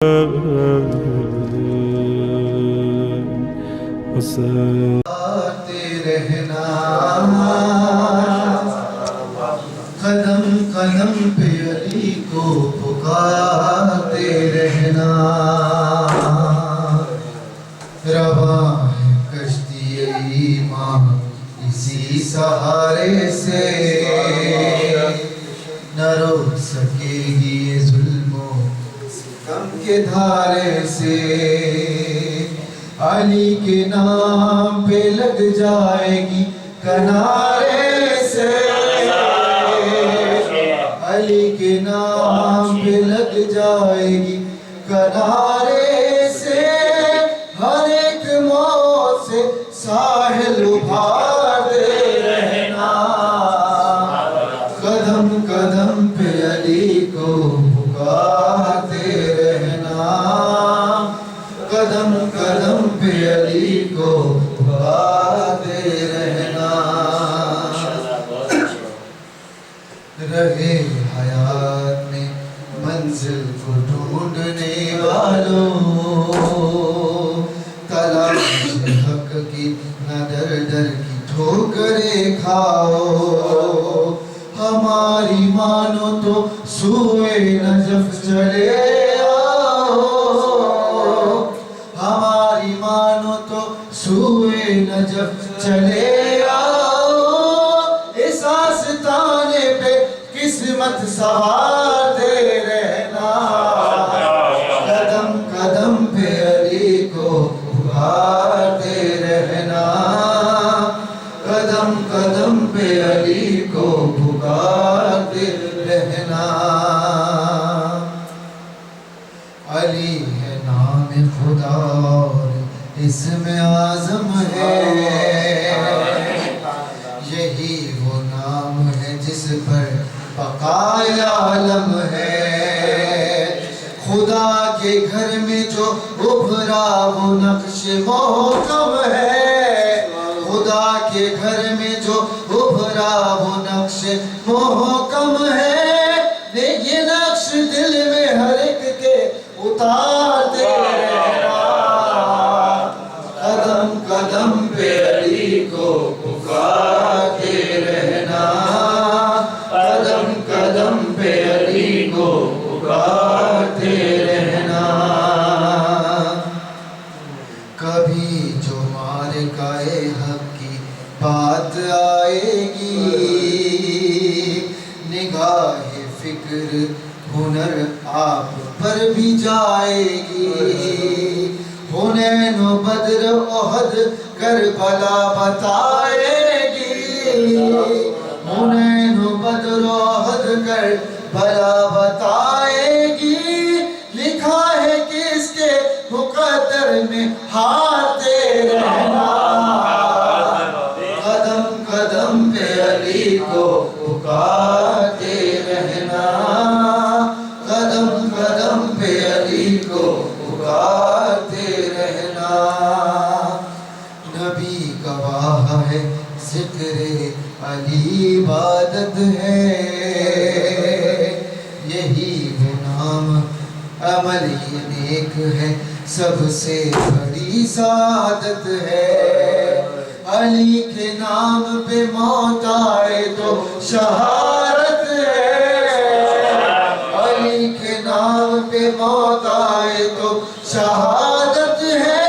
رہنا قدم قدم پہ علی کو پکارتے رہنا رواں ہے کشتی ایمان اسی سہارے سے نہ روک سکے گی یہ ظلم و ستم کے دھارے سے علی کے نام پہ لگ جائے گی کنارے سے علی کے نام پہ لگ جائے گی کنارے سے ہر ایک موت سے ساحل ابھارتے رہنا قدم قدم پہ علی کو پکارتے رہنا قدم قدم پہ علی کو پکارتے رہنا رہے حیات میں منزل کو ڈھونڈنے والوں تلاش حق کی نہ در در کی ٹھوکریں کھاؤ ہماری مانو تو سوئے نجف چلے ہماری مانو تو سوئے نجف چلے آؤ اس آستانے پہ قسمت سنوارتے رہنا قدم قدم پہ علی کو پکارتے رہنا قدم قدم پہ علی کو پکارتے رہنا علی ہے نام خدا اور اسم اعظم ہے یہی وہ نام ہے جس پر بقائے عالم ہے خدا کے گھر میں جو ابھرا وہ نقش محکم ہے خدا کے گھر میں جو ابھرا وہ نقش محکم ہے یہ نقش دل میں ہر ایک کے اتارتے رہنا قدم قدم پہ علی کو پکارتے رہنا قدم قدم پہ علی کو پکارتے رہنا کبھی جو معرکہ حق کی بات آئے گی نگاہ فکر ہنر آپ پر بھی جائے گی حنین و بدر احد کربلا بتائے گی حنین و بدر احد کربلا بتائے گی لکھا ہے کہ اس کے مقدر میں ہارتے رہنا قدم قدم پہ علی کو پکارتے رہنا قدم قدم پہ علی کو پکارتے رہنا نبی گواہ ہے ذکر علی عبادت ہے یہی وہ نام عمل نیک ہے سب سے بڑی سعادت ہے علی کے نام پہ موت آئے تو شہادت ہے علی کے نام پہ موت آئے تو شہادت ہے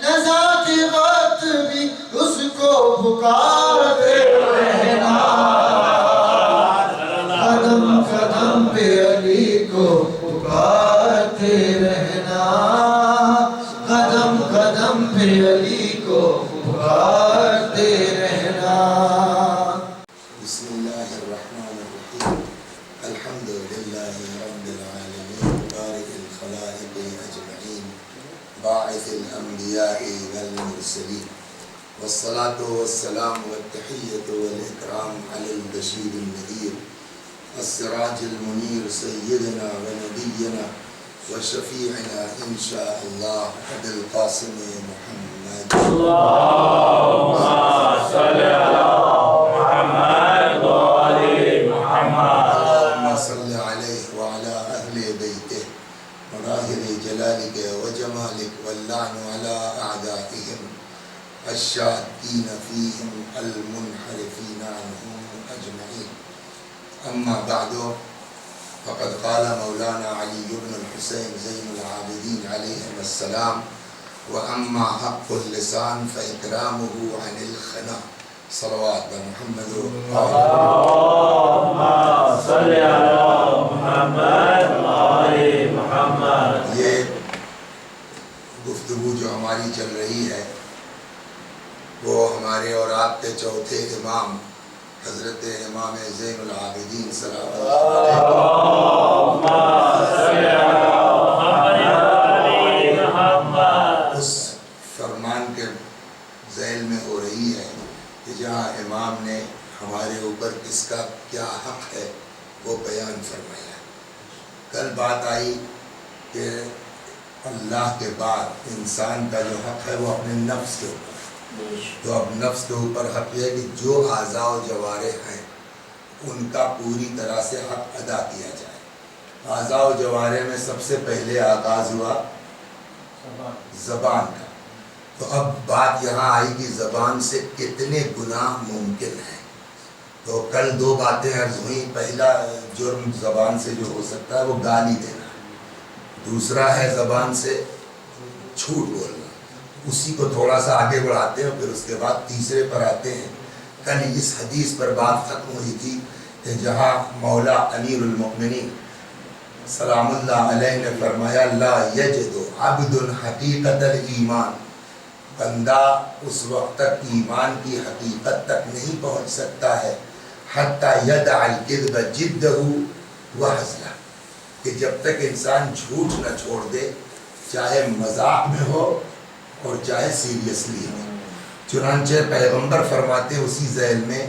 نزا کے وقت بھی اس کو پکارتے رہنا قدم قدم پہ علی کو پکارتے رہنا قدم قدم پہ علی کو پکارتے رہنا بسم اللہ الرحمن الرحیم الحمد للہ رب العالمین بارئ الخلائق اجمعین باعث الانبیاء والمرسلین والصلاة والسلام والتحیۃ والاکرام علی البشیر النذیر السراج المنیر سیدنا ونبینا وشفیعنا انشاء اللہ ابی القاسم محمد اللهم صل على محمد وآل محمد اللهم صل علیہ وعلى اہل بیتہ وراہل جلالک و جمالک واللعن علی اعدائهم الشاکین فیہم المنحرفین عنہم اجمعین. اما بعد فقد قال مولانا علی بن الحسین زین العابدین علیہم السلام واما حق اللسان فاکرامہ عن الخنا. صلوات محمد اللهم صل على محمد وآل محمد. یہ گفتگو جو ہماری چل رہی ہے وہ ہمارے اور آپ کے چوتھے امام حضرت امام زین العابدین صلی اللہ اللهم صل على محمد. اس فرمان کے ذیل میں ہو رہی ہے کہ جہاں امام نے ہمارے اوپر کس کا کیا حق ہے وہ بیان فرمایا. کل بات آئی کہ اللہ کے بعد انسان کا جو حق ہے وہ اپنے نفس کے اوپر. تو اب نفس کے اوپر حق یہ ہے کہ جو اعضاء و جوارح ہیں ان کا پوری طرح سے حق ادا کیا جائے. اعضاء و جوارح میں سب سے پہلے آغاز ہوا زبان کا. تو اب بات یہاں آئی کہ زبان سے کتنے گناہ ممکن ہیں. تو کل دو باتیں عرض ہوئیں. پہلا جرم زبان سے جو ہو سکتا ہے وہ گالی دینا. دوسرا ہے زبان سے جھوٹ بولنا. اسی کو تھوڑا سا آگے بڑھاتے ہیں پھر اس کے بعد تیسرے پر آتے ہیں. کل اس حدیث پر بات ختم ہوئی تھی کہ جہاں مولا امیر المؤمنین سلام اللہ علیہ نے فرمایا لا یجد عبد حقیقت الایمان. بندہ اس وقت تک ایمان کی حقیقت تک نہیں پہنچ سکتا ہے حتی یدع الکذب جدہ وحزلہ، کہ جب تک انسان جھوٹ نہ چھوڑ دے، چاہے مذاق میں ہو اور چاہے سیریسلی ہو. چنانچہ پیغمبر فرماتے اسی ذیل میں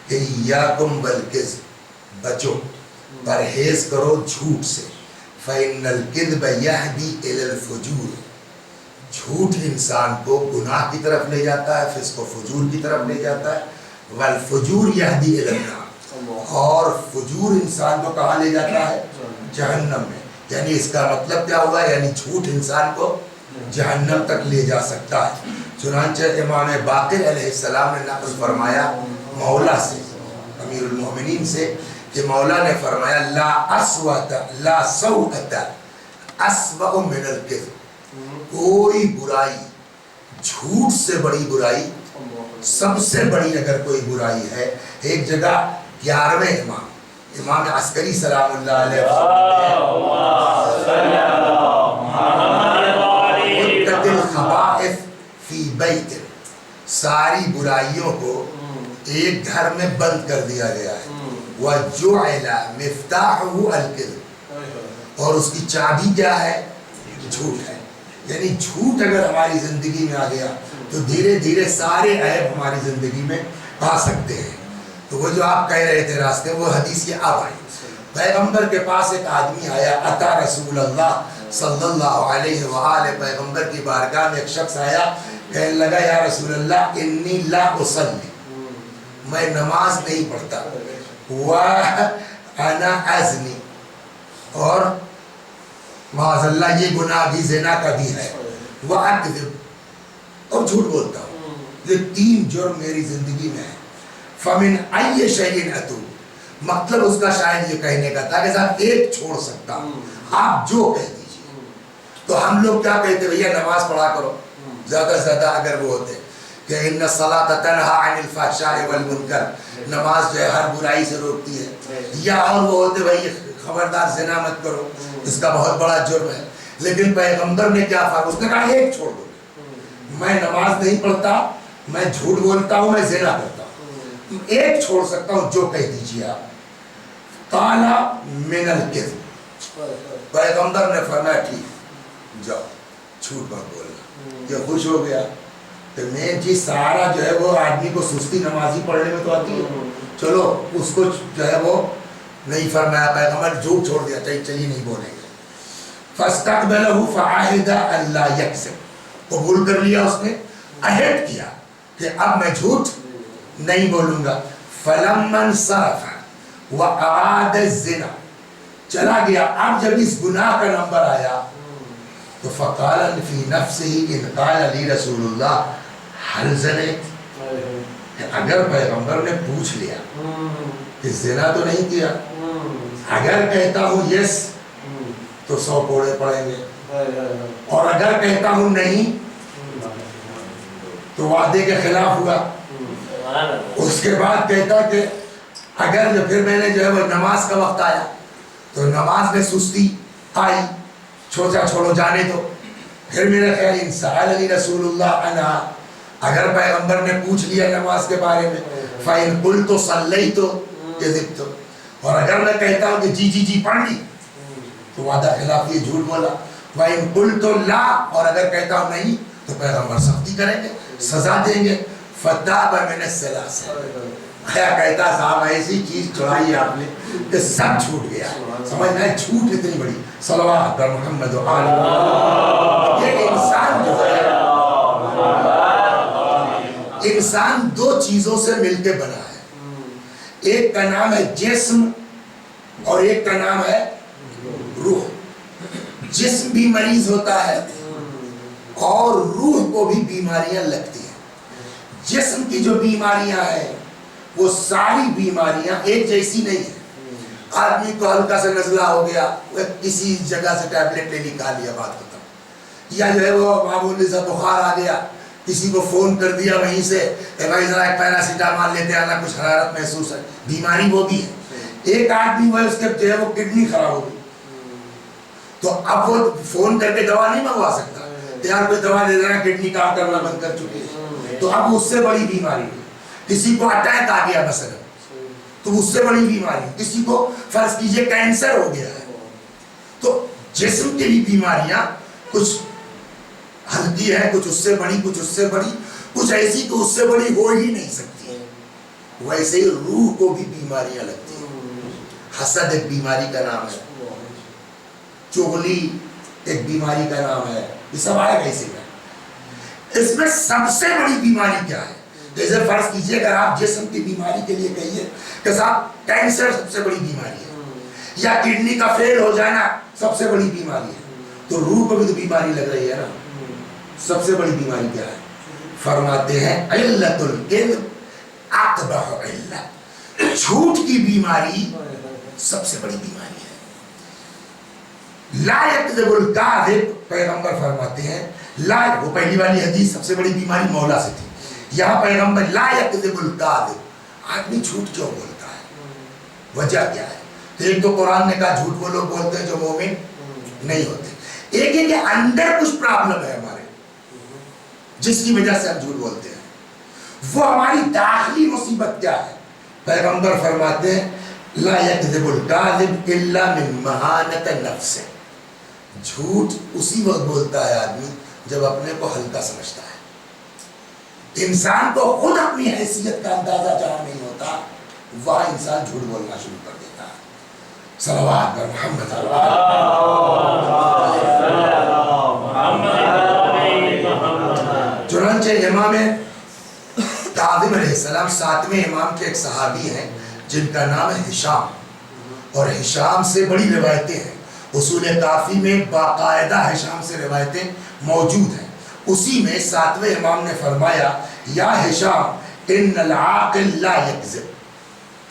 کہ ایاکم بالکذب، بچو پرہیز کرو جھوٹ سے. فإن الکذب یہدی الی الفجور، جھوٹ انسان کو گناہ کی طرف لے جاتا ہے، فسق و فجور کی طرف لے جاتا ہے. والفجور یہدی الی النار، اور فجور انسان کو کہاں لے جاتا ہے؟ جہنم میں. یعنی اس کا مطلب کیا ہوا؟ یعنی جھوٹ انسان کو جہنم تک لے جا سکتا ہے. چنانچہ امام باقر علیہ السلام نے نقل فرمایا مولا سے، امیر المومنین سے، کہ مولا نے فرمایا لا اسوۃ لا سوءۃ اسوأ من الکذب. کوئی برائی، جھوٹ سے بڑی برائی، سب سے بڑی اگر کوئی برائی ہے. ایک جگہ 11ویں امام عسکری سلام اللہ علیہ الخبائث فی بیت، ساری برائیوں کو ایک گھر میں بند کر دیا گیا ہے. وَجُعِلَ مِفْتَاحُهُ الْكِذْبُ، اور اس کی چابی کیا ہے؟ جھوٹ ہے. یعنی جھوٹ اگر ہماری زندگی میں آ گیا تو دھیرے دھیرے سارے عیب ہماری زندگی میں آ سکتے ہیں. تو وہ جو آپ کہہ رہے تھے راستے، وہ حدیث یہ اب آئی. پیغمبر کے پاس ایک آدمی آیا، اتا رسول اللہ صلی اللہ علیہ وآلہ، پیغمبر کی بارگاہ میں ایک شخص آیا، کہنے لگا یا رسول اللہ انی لا اصلی، میں نماز نہیں پڑھتا، وَأَنَا أَزْنِي، اور معاذ اللہ یہ گناہ بھی زنا کا بھی ہے، وَأَكْذِبُ، اور جھوٹ بولتا ہوں. یہ 3 جرم میری زندگی میں ہے. فَمِنْ أَيِّ شَيْءٍ أَتُوبُ، مطلب اس کا شاید یہ کہنے کا تھا کہ صاحب ایک چھوڑ سکتا ہوں، آپ جو کہہ دیجئے. تو ہم لوگ کیا کہتے بھیا نماز پڑھا کرو، زیادہ سے زیادہ اگر وہ ہوتے کہ ان الصلاۃ تنہی عن الفحشاء والمنکر، نماز جو ہے ہر برائی سے روکتی ہے. یا اور وہ ہوتے بھائی خبردار زنا مت کرو، اس کا بہت بڑا جرم ہے. لیکن پیغمبر نے کیا فرمایا؟ اس نے کہا ایک چھوڑ دو، میں نماز نہیں پڑھتا، میں جھوٹ بولتا ہوں، میں زنا کرتا ہوں، ایک چھوڑ سکتا ہوں، جو کہہ دیجیے آپ. قال من الکذب، پیغمبر نے فرمایا ٹھیک جاؤ جھوٹ مت بولنا. یہ خوش ہو گیا کہ میں جی سارا جو ہے وہ آدمی کو سستی نمازی پڑھنے میں تو آتی ہے، چلو اس کو جو ہے وہ نہیں فرمایا. پیغمبر جھوٹ چھوڑ دیا، چلیے نہیں بولیں گے. فاستقبلہ فعاہد اللہ یکذب، قبول کر لیا اس نے، عہد کیا کہ اب میں جھوٹ نہیں بولوں گا. فلما انصرف وأعاد الزنا، چلا گیا. اب جب اس گناہ کا نمبر آیا تو فقال فی نفسه ان قال علی رسول اللہ حل زنیت، اگر پیغمبر نے پوچھ لیا کہ زنا تو نہیں کیا، اگر کہتا ہوں یس تو 100 کوڑے پڑیں گے، اور اگر کہتا ہوں نہیں تو وعدے کے خلاف ہوا۔ اس کے بعد کہتا کہ اگر جو پھر میں نے جو ہے وہ نماز کا وقت آیا تو نماز میں سستی آئی، چھوچا چھوڑو جانے دو، پھر میرا خیال ان سألنی رسول اللہ عنہا، اگر پیغمبر نے پوچھ لیا نماز کے بارے میں فَإِن قُلْتُ صَلَّيْتُ كَذِبْتُ، اور اگر میں کہتا ہوں کہ جی پڑھ لی تو وعدہ خلاف، یہ جھوٹ بولا۔ وَإِن قُلْتُ لَا، اور اگر کہتا ہوں نہیں تو پیغمبر سختی کریں گے، سزا دیں گے۔ فَتَابَ مِنَ الثَّلَاثِ، کیا کہتا صاحب ایسی چیز چڑھائی آپ نے کہ سب چھوٹ گیا، سمجھنا ہے جھوٹ اتنی بڑی۔ صلوات بر محمد و آل محمد۔ یہ انسان جو ہے، انسان 2 چیزوں سے مل کے بنا ہے، ایک کا نام ہے جسم اور ایک کا نام ہے روح۔ جسم بھی مریض ہوتا ہے اور روح کو بھی بیماریاں لگتی ہیں۔ جسم کی جو بیماریاں ہیں وہ ساری بیماریاں ایک جیسی نہیں ہیں۔ آدمی کو ہلکا سے نزلہ ہو گیا، وہ کسی جگہ سے ٹیبلٹ لے لی، کھا لیا، بات ختم۔ یا جو ہے وہ معمولی سا بخار آ گیا، کسی کو فون کر دیا وہیں سے کہ بھائی ذرا ایک پیراسیٹامول لیتے آنا، کچھ حرارت محسوس ہے، بیماری وہ بھی ہے۔ ایک آدمی وہ اس کے جو ہے وہ کڈنی خراب ہو گئی تو اب وہ فون کر کے دوا نہیں منگوا سکتا کہ یار کوئی دوا دے دینا، کڈنی کام کرنا بند کر چکی ہے، تو اب اس سے بڑی بیماری ہے۔ کسی کو اٹیک آ گیا مثلا تو اس سے بڑی بیماری، کسی کو فرض کیجئے کینسر ہو گیا ہے۔ تو جسم کی بھی بیماریاں کچھ ہلکی ہے، کچھ اس سے بڑی، کچھ اس سے بڑی، کچھ ایسی کہ اس سے بڑی ہو ہی نہیں سکتی۔ ویسے ہی روح کو بھی بیماریاں لگتی ہیں۔ حسد ایک بیماری کا نام ہے، چغلی ایک بیماری کا نام ہے، یہ سب آئے کیسے گا؟ اس میں سب سے بڑی بیماری کیا ہے؟ جیسے فرض کیجئے اگر آپ جسم کی بیماری کے لیے کہیے کہ صاحب کینسر سب سے بڑی بیماری ہے، یا کڈنی کا فیل ہو جانا سب سے بڑی بیماری ہے، تو روح کو بھی تو بیماری لگ رہی ہے نا۔ سب سے بڑی بیماری کیا ہے؟ فرماتے ہیں علت الکذب اقبح علت، جھوٹ کی بیماری سب سے بڑی بیماری ہے۔ لا یکذب الکاذب، پیغمبر فرماتے ہیں لا، وہ پہلی والی حدیث سب سے بڑی بیماری مولا سے تھی، یہاں پیغمبر لا یکذب الکاذب، آدمی جھوٹ کیوں بولتا ہے؟ وجہ کیا ہے؟ تو ایک تو قرآن نے کہا جھوٹ وہ لوگ بولتے ہیں جو مومن نہیں ہوتے، ایک ہے کہ اندر کچھ پرابلم ہے ہمارے جس کی وجہ سے ہم جھوٹ بولتے ہیں، وہ ہماری داخلی مصیبت کیا ہے؟ پیغمبر فرماتے ہیں لا یکذب الکاذب الا من مہانۃ النفس، جھوٹ اسی وقت بولتا ہے آدمی جب اپنے کو ہلکا سمجھتا ہے۔ انسان کو خود اپنی حیثیت کا اندازہ جہاں نہیں ہوتا وہاں انسان جھوٹ بولنا شروع کر دیتا ہے۔ صلوات بر محمد چنانچہ امام کاظم علیہ السلام 7ویں امام کے ایک صحابی ہیں جن کا نام ہے ہشام، اور ہشام سے بڑی روایتیں ہیں، اصول کافی میں باقاعدہ ہشام سے روایتیں موجود ہیں۔ اسی میں 7ویں امام نے فرمایا یا ہشام ان العاقل لا یکذب،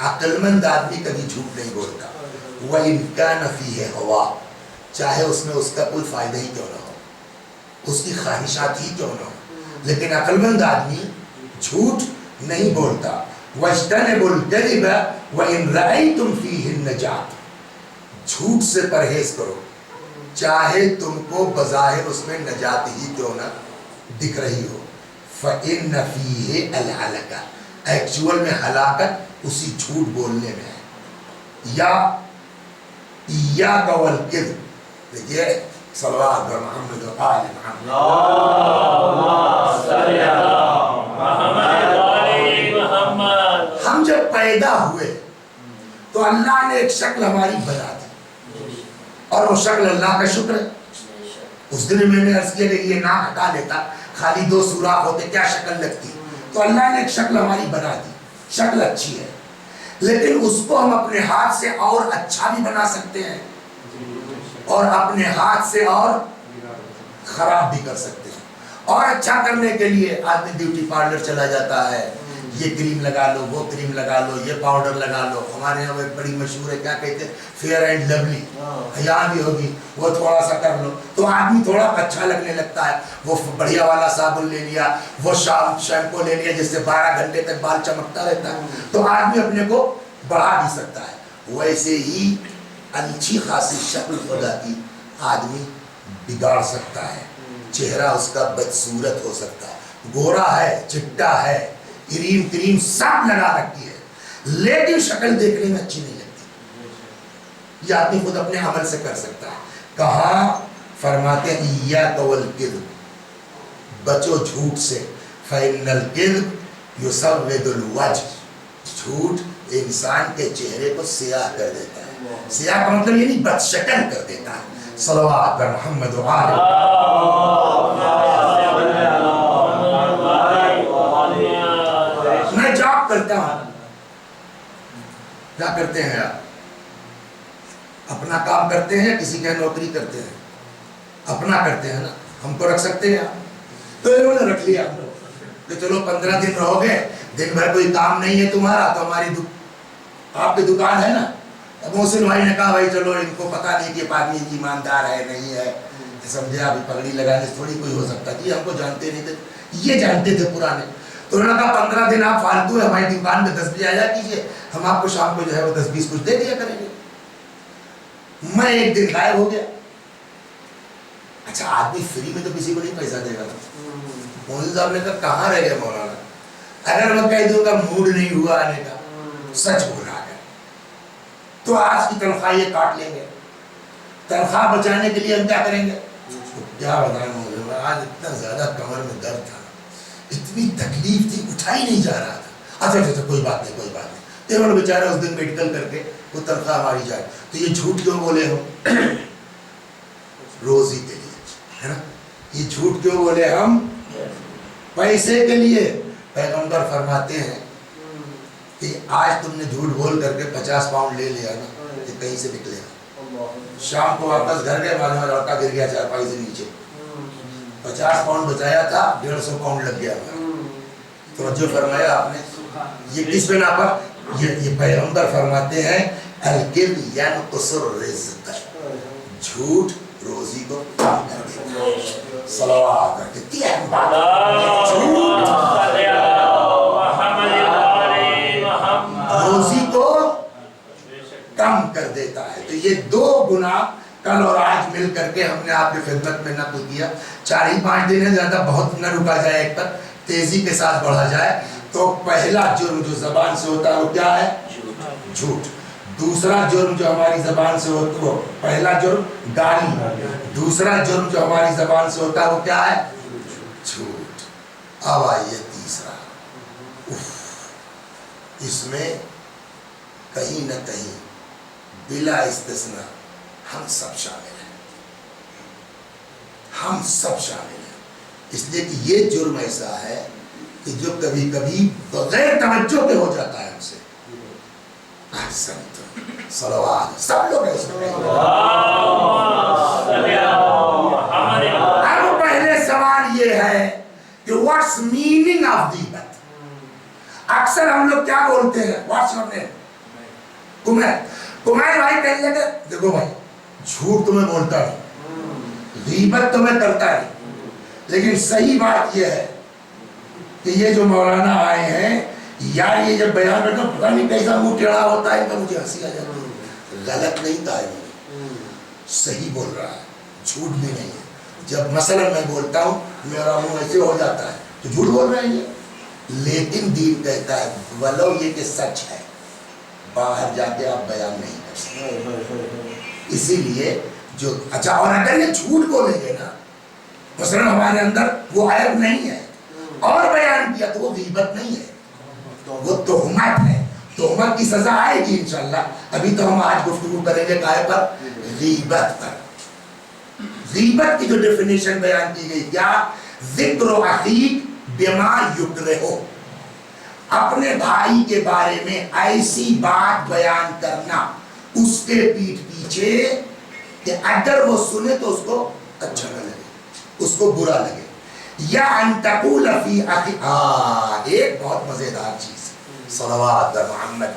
عقل مند آدمی کبھی جھوٹ نہیں بولتا، وَإِن كَانَ فِيهِ هَوَىٰ، چاہے اس میں اس کا کوئی فائدہ ہی کیوں نہ ہو، اس کی خواہشات ہی کیوں نہ ہو، لیکن عقل مند آدمی جھوٹ نہیں بولتا۔ وَاجْتَنِبُوا الْكَذِبَ وَإِن رَأَيْتُمْ فِيهِ النَّجَاةَ، جھوٹ سے پرہیز کرو چاہے تم کو بظاہر اس میں نجات ہی کیوں نہ دکھ رہی ہو۔ فَإِنَّ فِيهِ الْحَلَكَ، ایکچول میں ہلاکت اسی جھوٹ بولنے میں ہے۔ یا إِيَّاكَ وَالْكِذْبَ، دیکھئے صلوات بر محمد و آل محمد۔ ہم جب پیدا ہوئے تو اللہ نے ایک شکل ہماری بنا دی، اور وہ شکل اللہ کا شکر ہے۔ اس دن میں نے عرض کیا کہ یہ ناک ہٹا لیتا، خالی 2 سوراخ ہوتے، کیا شکل لگتی؟ تو اللہ نے ایک شکل ہماری بنا دی، شکل اچھی ہے، لیکن اس کو ہم اپنے ہاتھ سے اور اچھا بھی بنا سکتے ہیں اور اپنے ہاتھ سے اور خراب بھی کر سکتے ہیں. اور اچھا کرنے کے لیے آدمی بیوٹی پارلر چلا جاتا ہے, یہ کریم لگا لو, وہ کریم لگا لو, یہ پاؤڈر لگا لو. ہمارے یہاں ایک بڑی مشہور ہے, کیا کہتے ہیں, فیئر اینڈ لولی, یہاں بھی ہوگی, وہ تھوڑا سا کر لو تو آدمی تھوڑا اچھا لگنے لگتا ہے. وہ بڑھیا والا صابن لے لیا, وہ شیمپو لے لیا جس سے 12 گھنٹے تک بال چمکتا رہتا ہے, تو آدمی اپنے کو بڑھا بھی سکتا ہے. ویسے ہی اچھی خاصی شکل خدا کی آدمی بگاڑ سکتا ہے. چہرہ اس کا بدصورت ہو سکتا ہے, گورا ہے, چٹا ہے, کریم سب لگا رکھی ہے, لیکن شکل دیکھنے میں اچھی نہیں لگتی. یہ آدمی خود اپنے عمل سے کر سکتا ہے. کہاں فرماتے ہیں ایاک والکذب, بچو جھوٹ سے, فإن الکذب یسود الوجہ, جھوٹ انسان کے چہرے کو سیاہ کر دیتا ہے. سیاہ کا مطلب یہ نہیں, بد شکل کر دیتا ہے. صلوات پر محمد و آلہ. میں جاب کرتا ہوں, کیا کرتے ہیں آپ, اپنا کام کرتے ہیں یا کسی کا نوکری کرتے ہیں؟ اپنا کرتے ہیں نا, ہم کو رکھ سکتے ہیں. تو انہوں نے رکھ لیا ہم لوگ کہ چلو 15 دن رہو گے, دن بھر کوئی کام نہیں ہے تمہارا, تو ہماری آپ کی دکان ہے نا. اب محسن بھائی نے کہا بھائی چلو ان کو پتا نہیں کہ آدمی ایماندار ہے نہیں ہے, سمجھے, ابھی پگڑی لگانے سے تھوڑی کوئی ہو سکتا کہ ہم کو جانتے نہیں تھے, یہ جانتے تھے پرانے. تو انہوں نے کہا 15 دن آپ فالتو ہے ہماری دکان میں 10 بجے آیا کیجیے, ہم آپ کو شام کو جو ہے وہ 10-20 کچھ دے دیا کریں گے. میں ایک دن غائب ہو گیا. اچھا آدمی فری میں تو کسی کو نہیں پیسہ دے گا. مولوی صاحب نے کہا کہاں رہ گیا مولانا, اگر میں کہہ دوں گا موڈ نہیں ہوا آنے کا, سچ بول رہا ہے, تو آج کی تنخواہ یہ کاٹ لیں گے. تنخواہ بچانے کے لیے ہم کیا کریں گے؟ کیا بتائیں مولوی, آج اتنا زیادہ کمر میں درد تھا, اتنی تکلیف تھی, اٹھا ہی نہیں جا رہا تھا. اچھا کوئی بات نہیں, کوئی بات نہیں. انہوں نے بیچارہ اس دن میڈیکل کر کے وہ تنخواہ ماری جائے. تو یہ جھوٹ کیوں بولے ہم؟ روزی کے لیے, ہے نا. یہ جھوٹ کیوں بولے ہم؟ پیسے کے لیے. پیغمبر فرماتے ہیں کہ آج تم نے جھوٹ بول کر کے 50 پاؤنڈ لے لیا نا, کہ کہیں سے نکلے گا. شام کو واپس گھر گئے, معلوم ہے لڑکا گر گیا چارپائی سے نیچے. 50 پاؤنڈ بچایا تھا, 150 پاؤنڈ لگ گیا. توجہ فرمایا آپ نے. یہ کس پہ ناپا؟ یہ پیغمبر فرماتے ہیں الکذب ینقص الرزق, جھوٹ روزی کو کم کر دیتا ہے. صلوات کرتے ہیں روزی کو کم کر دیتا ہے. تو یہ 2 گناہ کل اور آج مل کر کے ہم نے آپ کی خدمت میں نقل کیا. 4-5 دن ہے, زیادہ بہت نہ رکا جائے, ایک پر تیزی کے ساتھ بڑھا جائے. تو پہلا جرم جو زبان سے ہوتا ہے وہ کیا ہے؟ جھوٹ. دوسرا جرم جو ہماری زبان سے ہوتا ہے, وہ پہلا جرم گالی. دوسرا جرم جو ہماری زبان سے ہوتا ہے وہ کیا ہے؟ جھوٹ. اب آئیے تیسرا. اس میں کہیں نہ کہیں بلا استثناء ہم سب شامل ہیں, ہم سب شامل ہیں. اس لیے کہ یہ جرم ایسا ہے کہ جو کبھی کبھی بغیر توجہ کے ہو جاتا ہے ہم سے. صلوات, سب لوگ اب پہلے سوال یہ ہے کہ واٹس میننگ آف غیبت. اکثر ہم لوگ کیا بولتے ہیں, واٹس یور نیم, کمیر بھائی کہہ لے کہ دیکھو بھائی جھوٹ تمہیں بولتا نہیں, غیبت تمہیں کرتا نہیں, لیکن صحیح بات یہ ہے کہ یہ جو مولانا آئے ہیں یار, یہ جب بیان کرتا پتہ نہیں کیسا منہ ٹیڑھا ہوتا ہے, مجھے ہنسی آ جاتی ہے. غلط نہیں کہا ہے, صحیح بول رہا ہے, جھوٹ بھی نہیں ہے. جب مثلا میں بولتا ہوں میرا منہ ایسے ہو جاتا ہے تو جھوٹ بول رہے ہیں یہ, لیکن دین کہتا ہے ولو یہ کہ سچ ہے, باہر جا کے آپ بیان نہیں کر سکتے. اسی لیے جو اچھا, اور اگر یہ جھوٹ بولیں گے نا, مثلا ہمارے اندر وہ عیب نہیں ہے اور بیان کیا تو وہ غیبت نہیں ہے, وہ تہمت ہے. تہمت کی سزا آئے گی انشاءاللہ. ابھی تو ہم آج گفتگو کریں گے کائے پر, غیبت پر. غیبت کی جو ڈیفینیشن بیان کی گئی کیا, ذکر اخیک بما یکرہو, اپنے بھائی کے بارے میں ایسی بات بیان کرنا اس کے پیٹھ پیچھے کہ اگر وہ سنے تو اس کو اچھا نہ لگے. اس کو برا لگے. یا ان تقول فی اخی، ایک بہت مزیدار چیز ہے. صلوات محمد.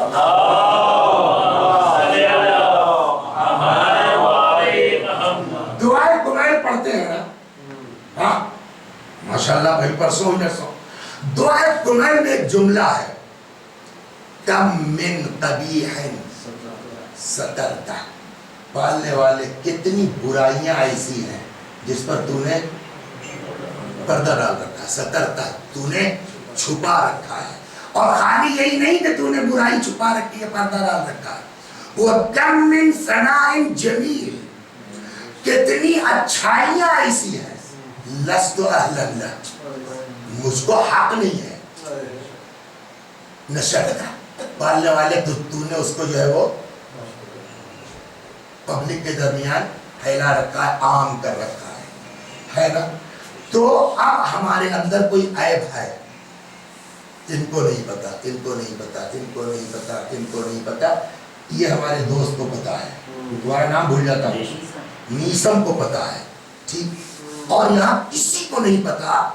دعائے کنائے پڑھتے ہیں نا؟ ہاں ماشاءاللہ بھائی، پرسوں نرسوں دعائے کنائے میں ایک جملہ ہے، کم من قبیح سترتا. پالنے والے کتنی برائیاں ایسی ہیں جس پر تو نے پردہ ڈال رکھا ہے. سترتا، تو نے چھپا رکھا ہے. اور خالی یہی نہیں کہ تو نے برائی چھپا رکھی ہے، پردہ ڈال رکھا ہے. وہ کم من ثناء جمیل، کتنی اچھائیاں ایسی ہیں. لست اہل اللہ، مجھ کو حق نہیں ہے. نشدہ، پالنے والے تو نے اس کو جو ہے وہ پبلک کے درمیان پھیلا رکھا ہے، عام کر رکھا ہے نا. تو اب ہمارے اندر کوئی عیب ہے، ان کو نہیں پتا، ان کو نہیں پتا، ان کو نہیں پتا، ان کو نہیں پتا. یہ ہمارے دوست کو پتا ہے، تمہارا نام بھول جاتا ہوں، میسم کو پتا ہے، ٹھیک. اور یہاں کسی کو نہیں پتا.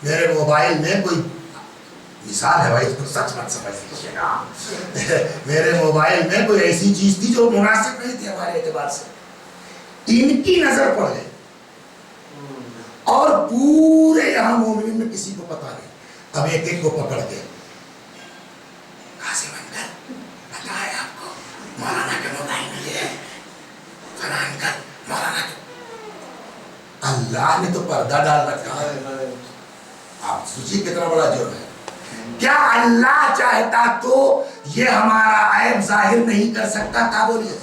میرے موبائل میں کوئی مثال ہے بھائی، اس کو سچ مت سمجھ لیجیے گا، میرے موبائل میں کوئی ایسی چیز تھی جو مناسب نہیں تھی ہمارے اعتبار سے، ان کی نظر پڑ گئی. اور پورے یہاں مومنین میں کسی کو پتا نہیں. اب ایک ایک کو پکڑ کے، قاسم انکل پتا ہے آپ کو مولانا کے موبائل میں یہ ہے، فلاں انکل مولانا کے. اللہ نے تو پردہ ڈال رکھا ہے. آپ سوچیے کتنا بڑا جرم ہے. کیا اللہ چاہتا تو یہ ہمارا عیب ظاہر نہیں کر سکتا تھا؟ بولیے.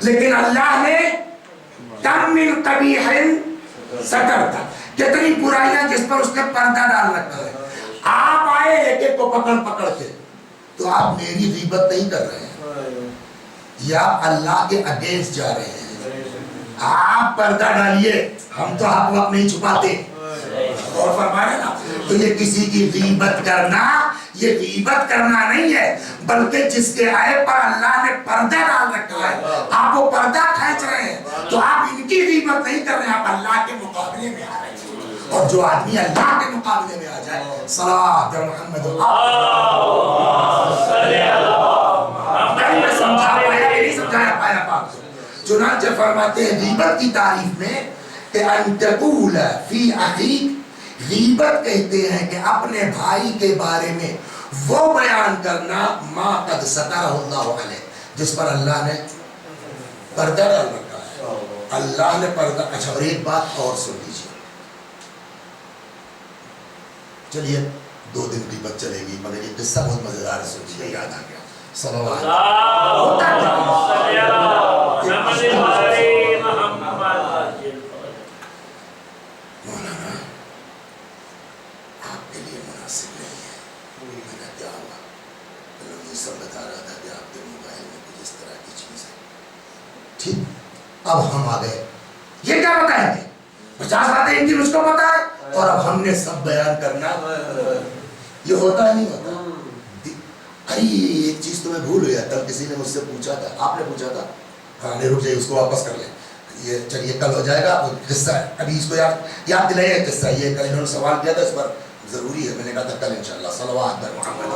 لیکن اللہ نے کم من قبیح سترتا، کتنی برائیاں جس پر اس نے پردہ ڈال رکھا ہے. آپ آئے ایک ایک کو پکڑ پکڑ کے، تو آپ میری غیبت نہیں کر رہے ہیں یا اللہ کے اگینسٹ جا رہے ہیں. آپ پردہ ڈالیے، ہم تو حق وقت نہیں چھپاتے. اور فرمایا نا، تو یہ کسی کی غیبت کرنا، یہ غیبت کرنا نہیں ہے، بلکہ جس کے عیب پر اللہ نے پردہ ڈال رکھا ہے، آپ وہ پردہ کھینچ رہے ہیں. تو آپ ان کی غیبت نہیں کر رہے ہیں، آپ اللہ کے مقابلے میں آ رہے ہیں. اور جو آدمی اللہ کے مقابلے میں آ جائے، صلوات محمد. میں سمجھا پایا کہ نہیں سمجھایا پایا بات. چنانچہ فرماتے ہیں غیبت کی تعریف میں کہ ان تقول فی اخیک، غیبت کہتے ہیں کہ اپنے بھائی کے بارے میں وہ بیان کرنا ما قد سترہ اللہ علیہ، جس پر اللہ نے پردہ ڈال رکھا ہے. اللہ نے پردہ. اچھا، اور ایک بات اور سن لیجیے. چلیے 2 دن کی بات چلے گی، مگر یہ قصہ بہت مزیدار ہے، سوچیے، یاد آ گیا. صلوات. مولانا آپ کے لیے مناسب نہیں ہے. میں نے کیا ہوا؟ یہ سب بتا رہا تھا کہ آپ کے موبائل میں کچھ اس طرح کی چیز ہے. ٹھیک، اب ہم آ گئے. یہ کیا بتائیں گے؟ 50 باتیں ان کی مجھ کو پتا ہے، اور اب ہم نے سب بیان کرنا. یہ ہوتا ہے نہیں ہوتا. ارے ایک چیز تو میں بھول گیا. کل کسی نے مجھ سے پوچھا تھا، آپ نے پوچھا تھا، ہاں نہیں رک جائیے، اس کو واپس کر لیں. یہ چلیے کل ہو جائے گا. قصہ ابھی اس کو یاد دلائیے. قصہ یہ کل انہوں نے سوال کیا تھا، اس پر ضروری ہے. میں نے کہا تھا کل انشاءاللہ. صلوات محمد.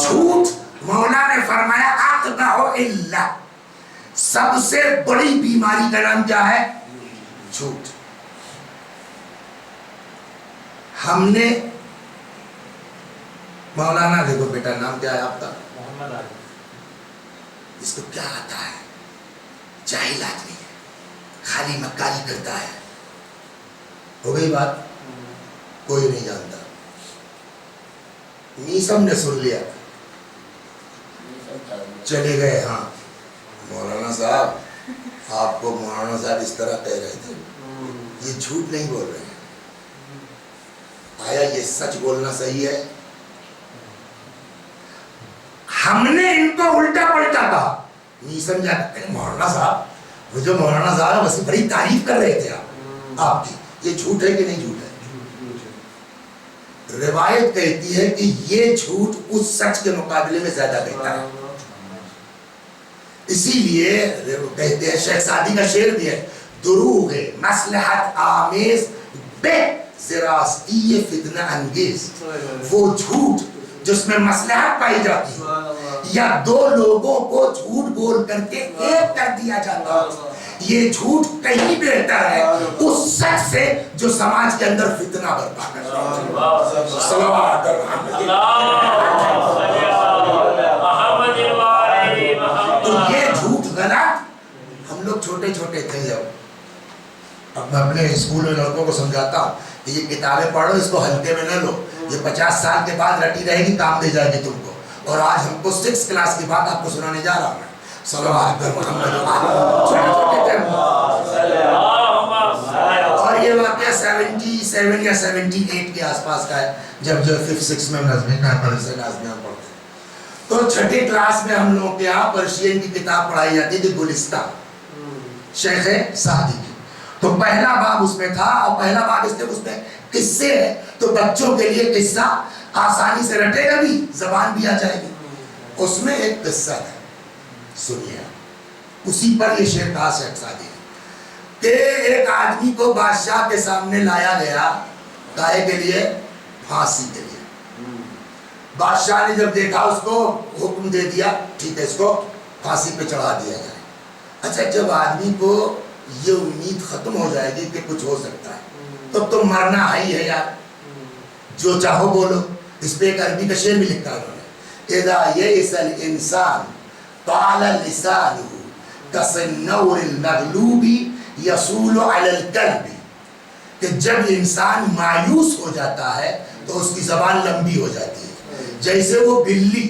جھوٹ مولا نے فرمایا اقبح الا، سب سے بڑی بیماری کا نام کیا ہے؟ جھوٹ. ہم نے مولانا، دیکھو بیٹا نام کیا ہے آپ کا؟ محمد علی. اس کو کیا آتا ہے؟ جاہل آدمی ہے، خالی مکاری کرتا ہے. ہو گئی بات، کوئی نہیں جانتا. میسم نے سن لیا، چلے گئے. ہاں مولانا صاحب، آپ کو مولانا صاحب اس طرح کہہ رہے تھے، یہ جھوٹ نہیں بول رہے ہیں. آیا یہ سچ بولنا صحیح ہے؟ ہم نے ان کو الٹا پلٹا کہا. میسم جاتا ہے مولانا صاحب، وہ جو مولانا صاحب بس بڑی تعریف کر رہے تھے آپ کی، یہ جھوٹ ہے کہ نہیں جھوٹ ہے؟ روایت کہتی ہے کہ یہ جھوٹ اس سچ کے مقابلے میں زیادہ بہتر ہے. اسی لیے کہتے ہیں شیخ سعدی کا شعر بھی ہے، دروغ مصلحت آمیز بے زراستی فتنہ انگیز، وہ جھوٹ جس میں مصلحت پائی جاتی ہے یا دو لوگوں کو جھوٹ بول کر کے ایک کر دیا جاتا ہے، یہ جھوٹ کہیں بہتر ہے اس سچ سے جو سماج کے اندر فتنہ برپا کرتا ہے۔ صلوات تو یہ جھوٹ غلط، ہم لوگ چھوٹے چھوٹے تھے جب، اب میں اپنے اسکول میں لڑکوں کو سمجھاتا ہوں کہ یہ کتابیں پڑھو، اس کو ہلکے میں نہ لو، یہ 50 سال کے بعد رٹی رہے گی، کام دے جائے گی تم کو۔ اور آج ہم کو 6 کلاس کی بات آپ کو سنانے جا رہا ہوں۔ صلوات محمد، چھوٹے چھوٹے تھے، اور یہ واقعہ 77 یا 78 کے آس پاس کا ہے، جب جو 5th 6th میں نازمین پڑھتے، تو 6ٹھی کلاس میں ہم لوگ کے یہاں پرشین کی کتاب پڑھائی جاتی تھی، گلستان شیخ سعدی کی۔ تو پہلا باب اس میں تھا، اور پہلا باب اس میں قصے ہے، تو بچوں کے لیے قصہ آسانی سے رٹے گا بھی، زبان بھی آ جائے گی۔ اس میں ایک قصہ ہے، سنیے، اسی پر یہ شعر کہا شیخ سعدی کہ ایک آدمی کو بادشاہ کے سامنے لایا گیا، کاہے کے لیے؟ پھانسی کے لیے۔ بادشاہ نے جب دیکھا اس کو حکم دے دیا، ٹھیک ہے اس کو پھانسی پہ چڑھا دیا جائے۔ اچھا جب آدمی کو یہ امید ختم ہو جائے گی کہ کچھ ہو سکتا ہے، تب تو مرنا ہی ہے یار، جو چاہو بولو۔ اس پہ ایک عربی کا شعر بھی لکھا انہوں نے، اذا یئس الانسان طال لسانه کالنور المغلوب یصول علی القلب، کہ جب انسان مایوس ہو جاتا ہے تو اس کی زبان لمبی ہو جاتی ہے، جیسے وہ بلی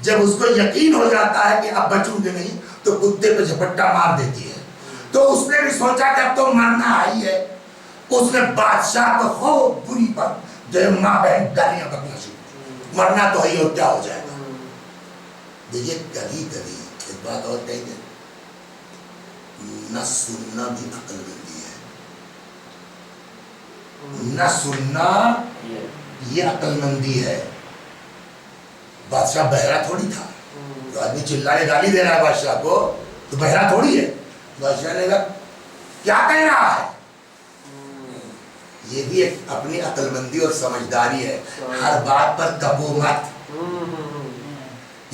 جب اس کو یقین ہو جاتا ہے کہ اب بچوں گے نہیں تو کتے پہ جھپٹا مار دیتی ہے۔ تو اس نے بھی سوچا کہ اب تو مرنا ہی ہے، اس نے بادشاہ کو خوب بری پر جو ماں بہن گالیاں بکنا شروع، مرنا تو ہے اور کیا ہو جائے گا۔ دیکھیے کبھی کبھی ایک بات اور کہیں گے، نہ سننا بھی عقل مندی ہے، نہ سننا یہ عقل مندی ہے۔ بادشاہ بہرا تھوڑی تھا، تو آدمی چلائے گالی دے رہا ہے بادشاہ کو تو بہرا تھوڑی ہے۔ بادشاہ نے کہا کیا کہہ رہا ہے؟ یہ بھی ایک اپنی عقل مندی اور سمجھداری ہے، ہر بات پر کبو مت،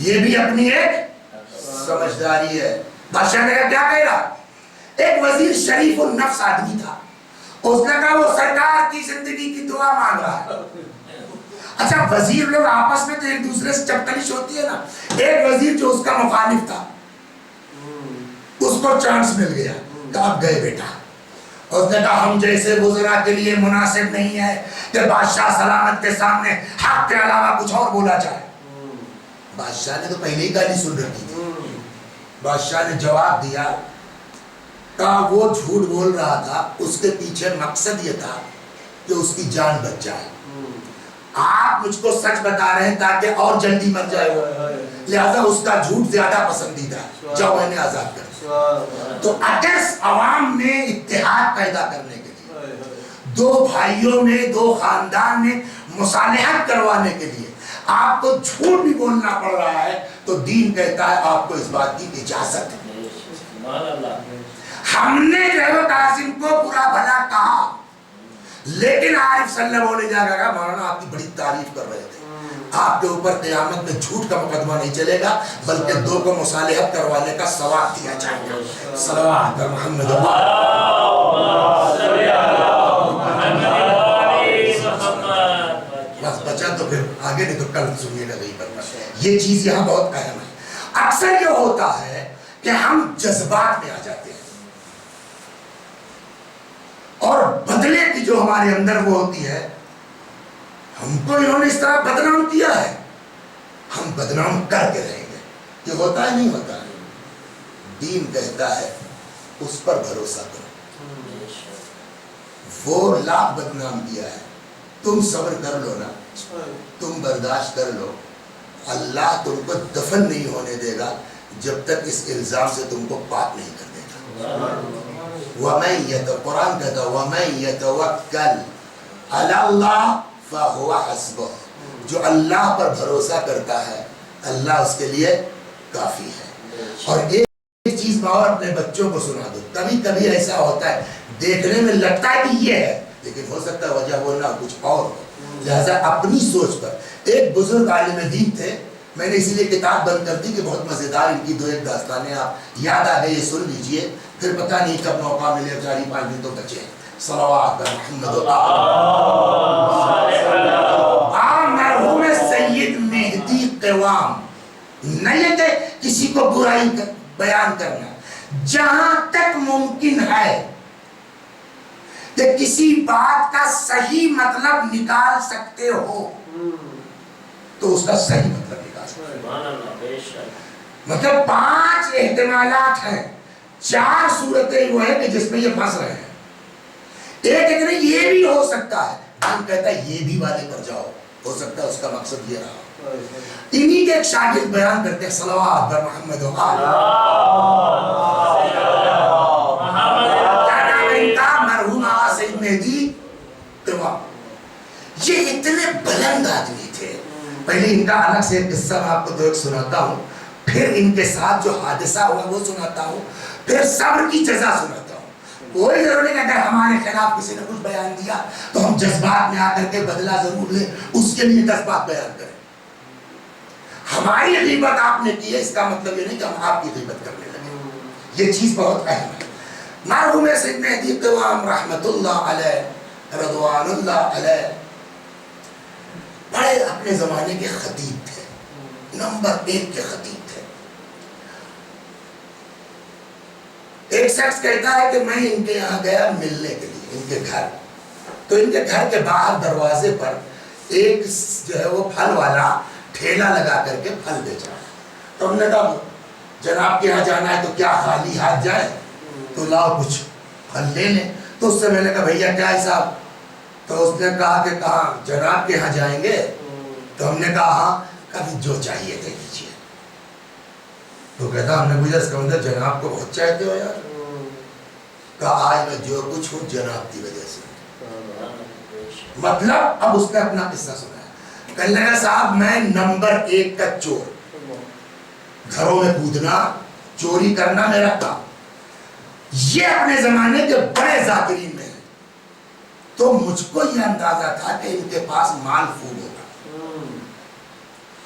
یہ بھی اپنی ایک سمجھداری ہے۔ بادشاہ نے کہا کیا کہہ رہا؟ ایک وزیر شریف النفس آدمی تھا، اس نے کہا وہ سرکار کی زندگی کی دعا مانگ رہا ہے۔ اچھا وزیر لوگ آپس میں تو ایک دوسرے سے چپکلش ہوتی ہے نا، ایک وزیر جو اس کا مخالف تھا اس کو چانس مل گیا کہ اب گئے بیٹا، اس نے کہا ہم جیسے وزراء کے لیے مناسب نہیں ہے کہ بادشاہ سلامت کے سامنے حق کے علاوہ کچھ اور بولا جائے۔ بادشاہ نے تو پہلے ہی گالی سن رکھی تھی۔ بادشاہ نے جواب دیا، کہا وہ جھوٹ بول رہا تھا، اس کے پیچھے مقصد یہ تھا کہ اس کی جان بچ جائے، آپ مجھ کو سچ بتا رہے ہیں تاکہ اور جلدی مر جائے وہ، لہذا اس کا جھوٹ زیادہ پسندیدہ ہے، جاؤ انہیں آزاد کر۔ تو اٹس عوام میں اتحاد پیدا کرنے کے لیے، دو بھائیوں میں، دو خاندان میں مصالحت کروانے کے لیے آپ کو جھوٹ بھی بولنا پڑ رہا ہے تو دین کہتا ہے آپ کو اس بات کی اجازت ہے۔ ہم نے جو ہے قاسم کو برا بھلا کہا، لیکن عارف صلی اللہ بولے جا گا مولانا آپ کی بڑی تعریف کر رہے تھے، آپ کے اوپر قیامت میں جھوٹ کا مقدمہ نہیں چلے گا بلکہ دو کو مصالحت کروانے کا ثواب دیا جائے گا۔ صلوات محمد بس بچا تو پھر آگے نہیں تو کل سنیے گا نہیں کرنا۔ یہ چیز یہاں بہت اہم ہے۔ اکثر یہ ہوتا ہے کہ ہم جذبات میں آ جاتے ہیں اور بدلے کی جو ہمارے اندر وہ ہوتی ہے، ہم کو انہوں نے اس طرح بدنام کیا ہے، ہم بدنام کر کے رہیں گے۔ یہ ہوتا ہے نہیں ہوتا ہے؟ دین کہتا ہے اس پر بھروسہ کرو، وہ لاکھ بدنام کیا ہے، تم صبر کر لو نا، تم برداشت کر لو، اللہ تم کو دفن نہیں ہونے دے گا جب تک اس الزام سے تم کو پاک نہیں کر دے گا۔ قرآن کہتا ہے وَمَن يَتَوَكَّلْ عَلَى اللَّهِ فَهُوَ حَسْبُهُ، جو اللہ پر بھروسہ کرتا ہے اللہ اس کے لیے کافی ہے۔ اور ایک سناؤ اور اپنے بچوں کو سنا دو. کبھی کبھی ایسا ہوتا ہے دیکھنے میں لگتا ہے کہ یہ ہے لیکن ہو سکتا ہے وجہ وہ نہ کچھ اور ہو. لہذا اپنی سوچ پر. ایک بزرگ عالم دین تھے, میں نے اسی لیے کتاب بند کر دی کہ بہت مزیدار ان کی 2-1 داستانیں آپ یاد آ گئے, یہ سن لیجئے, پھر پتہ نہیں کب موقع ملے, 4-5 دن تو بچے. صلوات محمد مرحوم سید مہدی قوام. نہیں کہ کسی کو برائی بیان کرنا, جہاں تک ممکن ہے کہ کسی بات کا صحیح مطلب نکال سکتے ہو تو اس کا صحیح مطلب نکال سکتے ہو. مطلب 5 احتمالات ہیں, 4 صورتیں وہ ہیں کہ جس میں یہ پھنس رہے ہیں. ایک اتنے یہ بھی ہو سکتا ہے, ہم کہتا ہے یہ بھی والے پر جاؤ, ہو سکتا ہے اس کا مقصد یہ رہا. انہی کے ایک شاگرد بیان کرتے ہیں صلوات بر محمد و آل. کیا نام ہے ان کا؟ مرحوم سید مہدی قوام. یہ اتنے بلند آدمی تھے. پہلے ان کا الگ سے قصہ میں آپ کو 2 سناتا ہوں, پھر ان کے ساتھ جو حادثہ ہوا وہ سناتا ہوں, پھر صبر کی جزا سناتا ہوں. کوئی ضروری نہیں کہ اگر ہمارے خلاف کسی نے کچھ بیان دیا تو ہم جذبات میں آ کر کے بدلہ ضرور لیں, اس کے لیے 10 بات بیان کریں. ہماری غیبت آپ نے کی ہے اس کا مطلب یہ نہیں کہ ہم آپ کی غیبت کرنے لگے. یہ چیز بہت اہم ہے. مرحوم سید مہدی قوام رحمت اللہ علیہ رضوان اللہ علیہ بڑے اپنے زمانے کے خطیب تھے, نمبر 1 کے خطیب تھے. ایک شخص کہتا ہے کہ میں ان کے یہاں گیا ملنے کے لیے, ان کے گھر. تو ان کے گھر کے باہر دروازے پر ایک جو ہے وہ پھل والا ٹھیلا لگا کر کے پھل بیچا. تو ہم نے کہا جناب کے یہاں جانا ہے تو کیا خالی ہاتھ جائے, تو لاؤ کچھ پھل لے لیں. تو اس سے میں نے کہا بھیا کیا حساب؟ تو اس نے کہا کہ کہاں جناب کے یہاں جائیں گے؟ تو ہم نے کہا ہاں. کبھی جو چاہیے دے دیجیے. تو کہتا ہم نے پوچھا اس کا مطلب جناب کو بہت چاہتے ہو یار؟ کہا آج میں جو کچھ ہوں جناب کی وجہ سے. مطلب اب اس نے اپنا قصہ سنایا. کہنے لگا صاحب میں نمبر 1 کا چور, گھروں میں کودنا چوری کرنا میرا کام. یہ اپنے زمانے کے بڑے ذاکرین میں ہیں. تو مجھ کو یہ اندازہ تھا کہ ان کے پاس مال خوب ہوگا,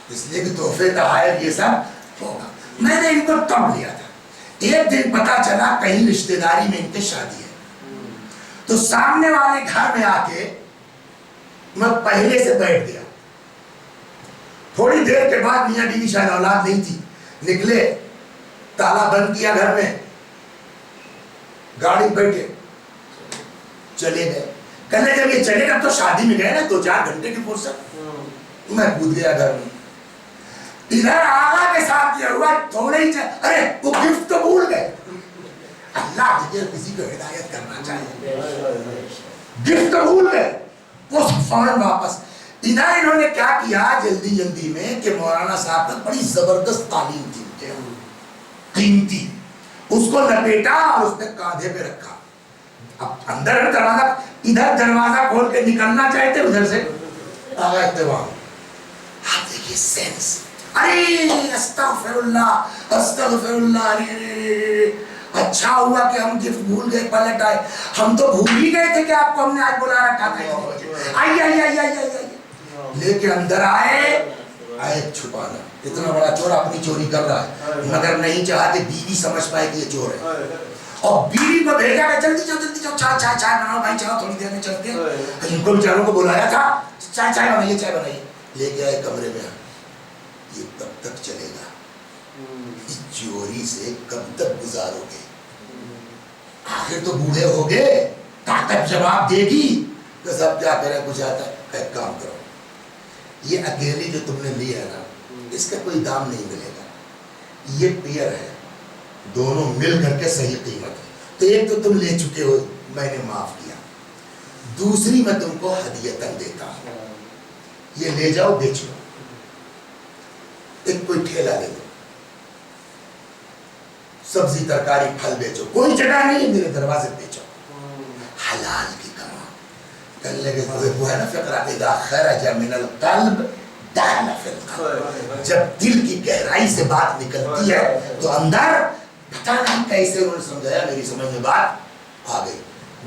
اس لیے کہ تحفے تحائف یہ سب ہوگا. میں نے ان کو تب لیا تھا. ایک دن پتا چلا کہیں رشتہ داری میں ان کے شادی ہے. تو سامنے والے گھر میں آ کے میں پہلے سے بیٹھ گیا. تھوڑی دیر کے بعد میاں بیوی شاید اولاد نہیں تھی, نکلے, تالا بند کیا گھر میں, گاڑی بیٹھے چلے گئے. کہنے جب یہ چلے گا تو شادی میں گئے نا 2-4 گھنٹے کی فرصت. میں کود گیا گھر میں. ادھر آقا کے ساتھ یہ ہوا تھوڑے ہی ارے وہ گفٹ تو بھول گئے. اللہ دیکھے کسی کو ہدایت کرنا چاہیے. گفٹ تو بھول گئے, وہ فوراً واپس. ادھر انہوں نے کیا کیا جلدی جلدی میں کہ مولانا صاحب کا بڑی زبردست تعلیم تھی قیمتی, اس کو لپیٹا اور اس نے کاندھے پہ رکھا. اب اندر دروازہ, ادھر دروازہ کھول کے نکلنا چاہتے, ادھر سے آگا اتباع. آپ دیکھیے سینس. ارے استغفر اللہ استغفر اللہ, اچھا ہوا کہ ہم گفٹ بھول گئے, پلٹ آئے. ہم تو بھول ہی گئے تھے کہ آپ کو ہم نے آج بلا رکھا تھا. آئیے آئیے آئیے آئیے لے کے اندر آئے. عیب چھپانا, اتنا بڑا چور اپنی چوری کر رہا ہے مگر نہیں چاہتے بیوی سمجھ پائے کہ یہ چور ہے. اور بیوی کو بھیجا کہ جلدی جاؤ چائے بناؤ بھائی, چاہو تھوڑی دیر میں چلتے ہیں. ان کو بیچاروں کو بلایا تھا, چائے بنائیے. لے کے آئے کمرے میں. یہ کب تک چلے گا, اس چوری سے کب تک گزارو گے؟ آخر تو بوڑھے ہو گئے, طاقت جواب دے گی تو سب کیا کریں, کچھ آتا ہے. ایک کام کرو, یہ اکیلی جو تم نے لی ہے نا اس کا کوئی دام نہیں ملے گا. یہ پیئر ہے, دونوں مل کر کے صحیح قیمت. تو ایک تو تم لے چکے ہو, میں نے معاف کیا. دوسری میں تم کو ہدیتاً دیتا ہوں, یہ لے جاؤ بیچو. ایک کوئی ٹھیلا لے دو, سبزی ترکاری پھل بیچو, کوئی جگہ نہیں میرے دروازے بیچو. حلال کی کما. کل لگے وہ ہے نا فقرہ, اذا خرج من القلب دخل فی القلب. جب دل کی گہرائی سے بات نکلتی ہے تو اندر پتہ نہیں کیسے انہوں نے سمجھایا، میری سمجھ میں بات آ گئی.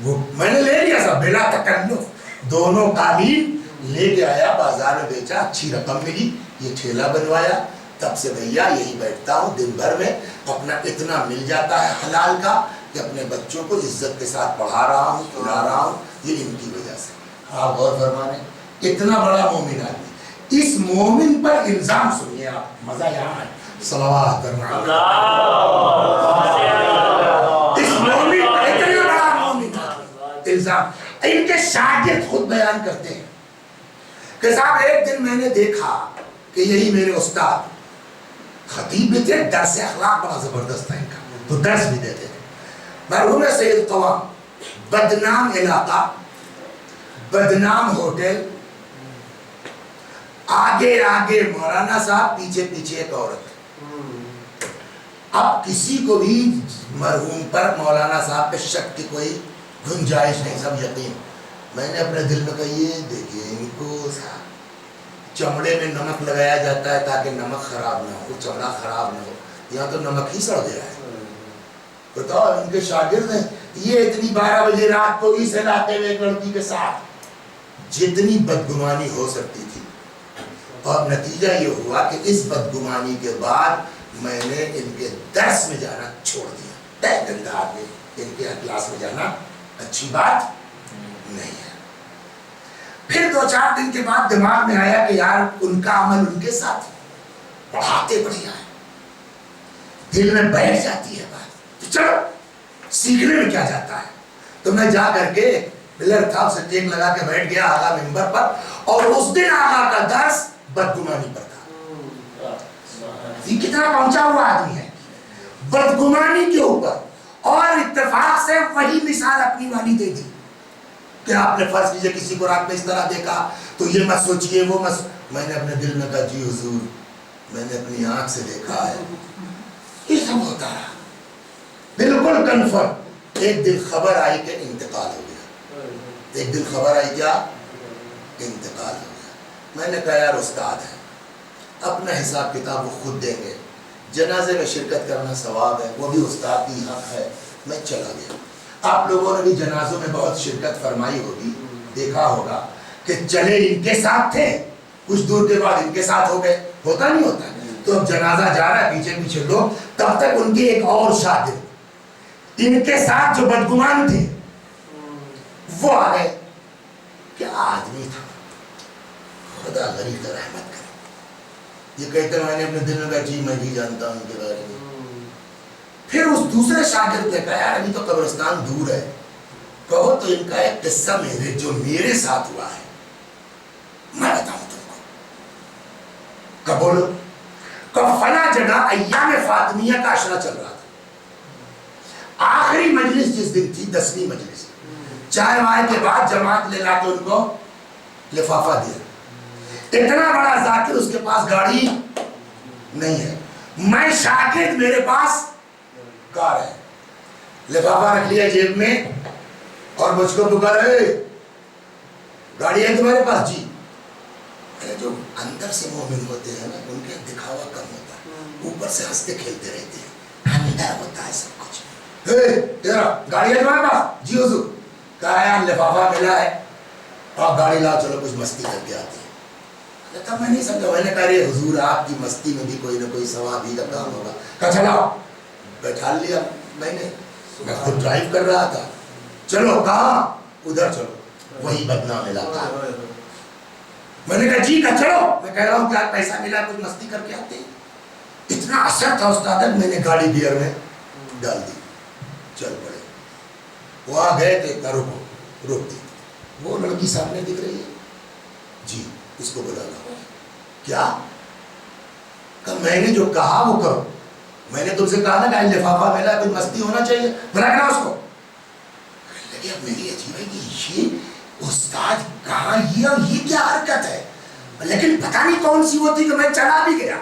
وہ میں نے لے لیا سب بلا تکلف، دونوں قالین لے کے آیا، بازار میں بیچا، اچھی رقم ملی، یہ ٹھیلا بنوایا. تب سے بھیا یہی بیٹھتا ہوں دن بھر میں، اپنا اتنا مل جاتا ہے حلال کا کہ اپنے بچوں کو عزت کے ساتھ پڑھا رہا ہوں، کھلا رہا ہوں. یہ ان کی وجہ سے. آپ غور فرمائیں، اتنا بڑا مومن آدمی، اس مومن پر الزام سنیے آپ، مزہ یہاں ہے. صلوات کرنا اس مومن پر اتنا بڑا مومن الزام. ان کے شاگرد خود بیان کرتے ہیں کہ صاحب ایک دن میں نے دیکھا کہ یہی میرے استاد خطیب بھی تھے، درس اخلاق بڑا زبردست تھا ان کا، تو درس بھی دیتے تھے. مرحوم سید قوام، بدنام علاقہ، بدنام ہوٹل، آگے آگے مولانا صاحب، پیچھے پیچھے ایک عورت. اب کسی کو بھی مرحوم پر مولانا صاحب پہ شک کی کوئی گنجائش نہیں، سب یقین. میں نے اپنے دل میں کہا یہ دیکھیے ان کو چمڑے میں نمک لگایا جاتا ہے تاکہ نمک خراب نہ ہو، چمڑا خراب نہ ہو، یہاں تو نمک ہی سڑ گیا ہے. بتاؤ ان کے شاگرد ہیں یہ اتنی 12 بجے رات کو اس علاقے میں ایک لڑکی کے ساتھ جتنی بدگمانی ہو سکتی تھی. اور نتیجہ یہ ہوا کہ اس بدگمانی کے بعد میں نے ان کے درس میں جانا چھوڑ دیا. طے گندہ آدمی، ان کے کلاس میں جانا اچھی بات نہیں ہے. پھر 2-4 دن کے بعد دماغ میں آیا کہ یار ان کا عمل ان کے ساتھ پڑھاتے بڑھیا ہے، دل میں بیٹھ جاتی ہے بات، تو چلو سیکھنے میں کیا جاتا ہے. تو میں جا کر کے پلر تھا اسے ٹیک لگا کے بیٹھ گیا آقا ممبر پر، اور اس دن آقا کا درس بدگمانی پر تھا. یہ کتنا پہنچا ہوا آدمی ہے بدگمانی کے اوپر. اور اتفاق سے وہی مثال اپنی والی دے دی کہ آپ نے فرض کیجئے کسی کو رات میں اس طرح دیکھا تو یہ مت سوچئے وہ مت. میں نے اپنے دل میں کہا جی حضور میں نے اپنی آنکھ سے دیکھا ہے. یہ سب ہوتا رہا بالکل کنفرم. ایک دن خبر آئی کہ انتقال ہو گیا. ایک دن خبر آئی کیا؟ انتقال ہو گیا. میں نے کہا یار استاد ہے، اپنا حساب کتاب وہ خود دیں گے، جنازے میں شرکت کرنا ثواب ہے، وہ بھی استاد کی حق ہے. میں چلا گیا. آپ لوگوں نے بھی جنازوں میں بہت شرکت فرمائی ہوگی، دیکھا ہوگا کہ چلے ان کے ساتھ تھے، کچھ دور کے بعد ان کے ساتھ ہو گئے، ہوتا نہیں ہوتا. تو اب جنازہ جا رہا ہے، پیچھے پیچھے لوگ، تب تک ان کے ایک اور شاگرد ان کے ساتھ جو بدگمان تھے وہ آ گئے. کیا آدمی تھا، خدا غریب کا رحمت کرے. یہ کہتے ہیں میں نے اپنے دل میں کہا جی میں بھی جانتا ہوں ان کے بارے میں. پھر اس دوسرے شاگرد نے کہا یار ابھی تو قبرستان دور ہے، کہو تو ان کا ایک قصہ جو میرے ساتھ ہوا ہے میں بتاؤں تم کو. کب بولو؟ کب فلاں جگہ ایام فاطمیہ کا عشرہ چل رہا تھا. آخری مجلس جس دن تھی 10ویں مجلس، چائے وائے کے بعد جماعت لے لا کے ان کو لفافہ دیا. اتنا بڑا ذاکر، اس کے پاس گاڑی نہیں ہے، میں شاگرد میرے پاس کار ہے. لفافہ رکھ لیا جیب میں اور مجھ کو پکارے گاڑی ہے تمہارے پاس؟ جی. جو اندر سے مومن ہوتے ہیں نا ان کے دکھاوا کم ہوتا ہے، اوپر سے ہنستے کھیلتے رہتے ہیں، اندر ہوتا ہے سب کچھ. تیرا گاڑی ہے تمہارے پاس؟ جی حضور. کہا یار لفافہ ملا ہے اور گاڑی لاؤ، چلو کچھ مستی کر کے آتے ہیں. تب میں نہیں سمجھا. میں نے کہا رہے حضور آپ کی مستی میں بھی کوئی نہ کوئی ثواب ہی کا کام ہوگا. کہا چلاؤ. بیٹھا لیا میں نے، میں خود ڈرائیو کر رہا تھا. چلو کہاں؟ ادھر چلو، وہی بدنام علاقہ. میں نے کہا جی کا چلو. میں کہہ رہا ہوں کیا پیسہ ملا کچھ مستی کر کے آتے ہیں. اتنا اثر تھا استاد، میں نے گاڑی گیئر میں ڈال دی، چل پڑے. وہاں گئے تھے، رکو، روک دی. وہ لڑکی سامنے دکھ رہی ہے، جی اس کو بلانا. کیا کہ میں نے جو کہا وہ کرو. میں نے تم سے کہا نا کہ لفافہ ملا کچھ مستی ہونا چاہیے، رکھنا اس کو. لگے اب میری عجیب ہے کہ یہ استاد کہاں، یہ کیا حرکت ہے. لیکن پتہ نہیں کون سی وہ تھی کہ میں چلا بھی گیا.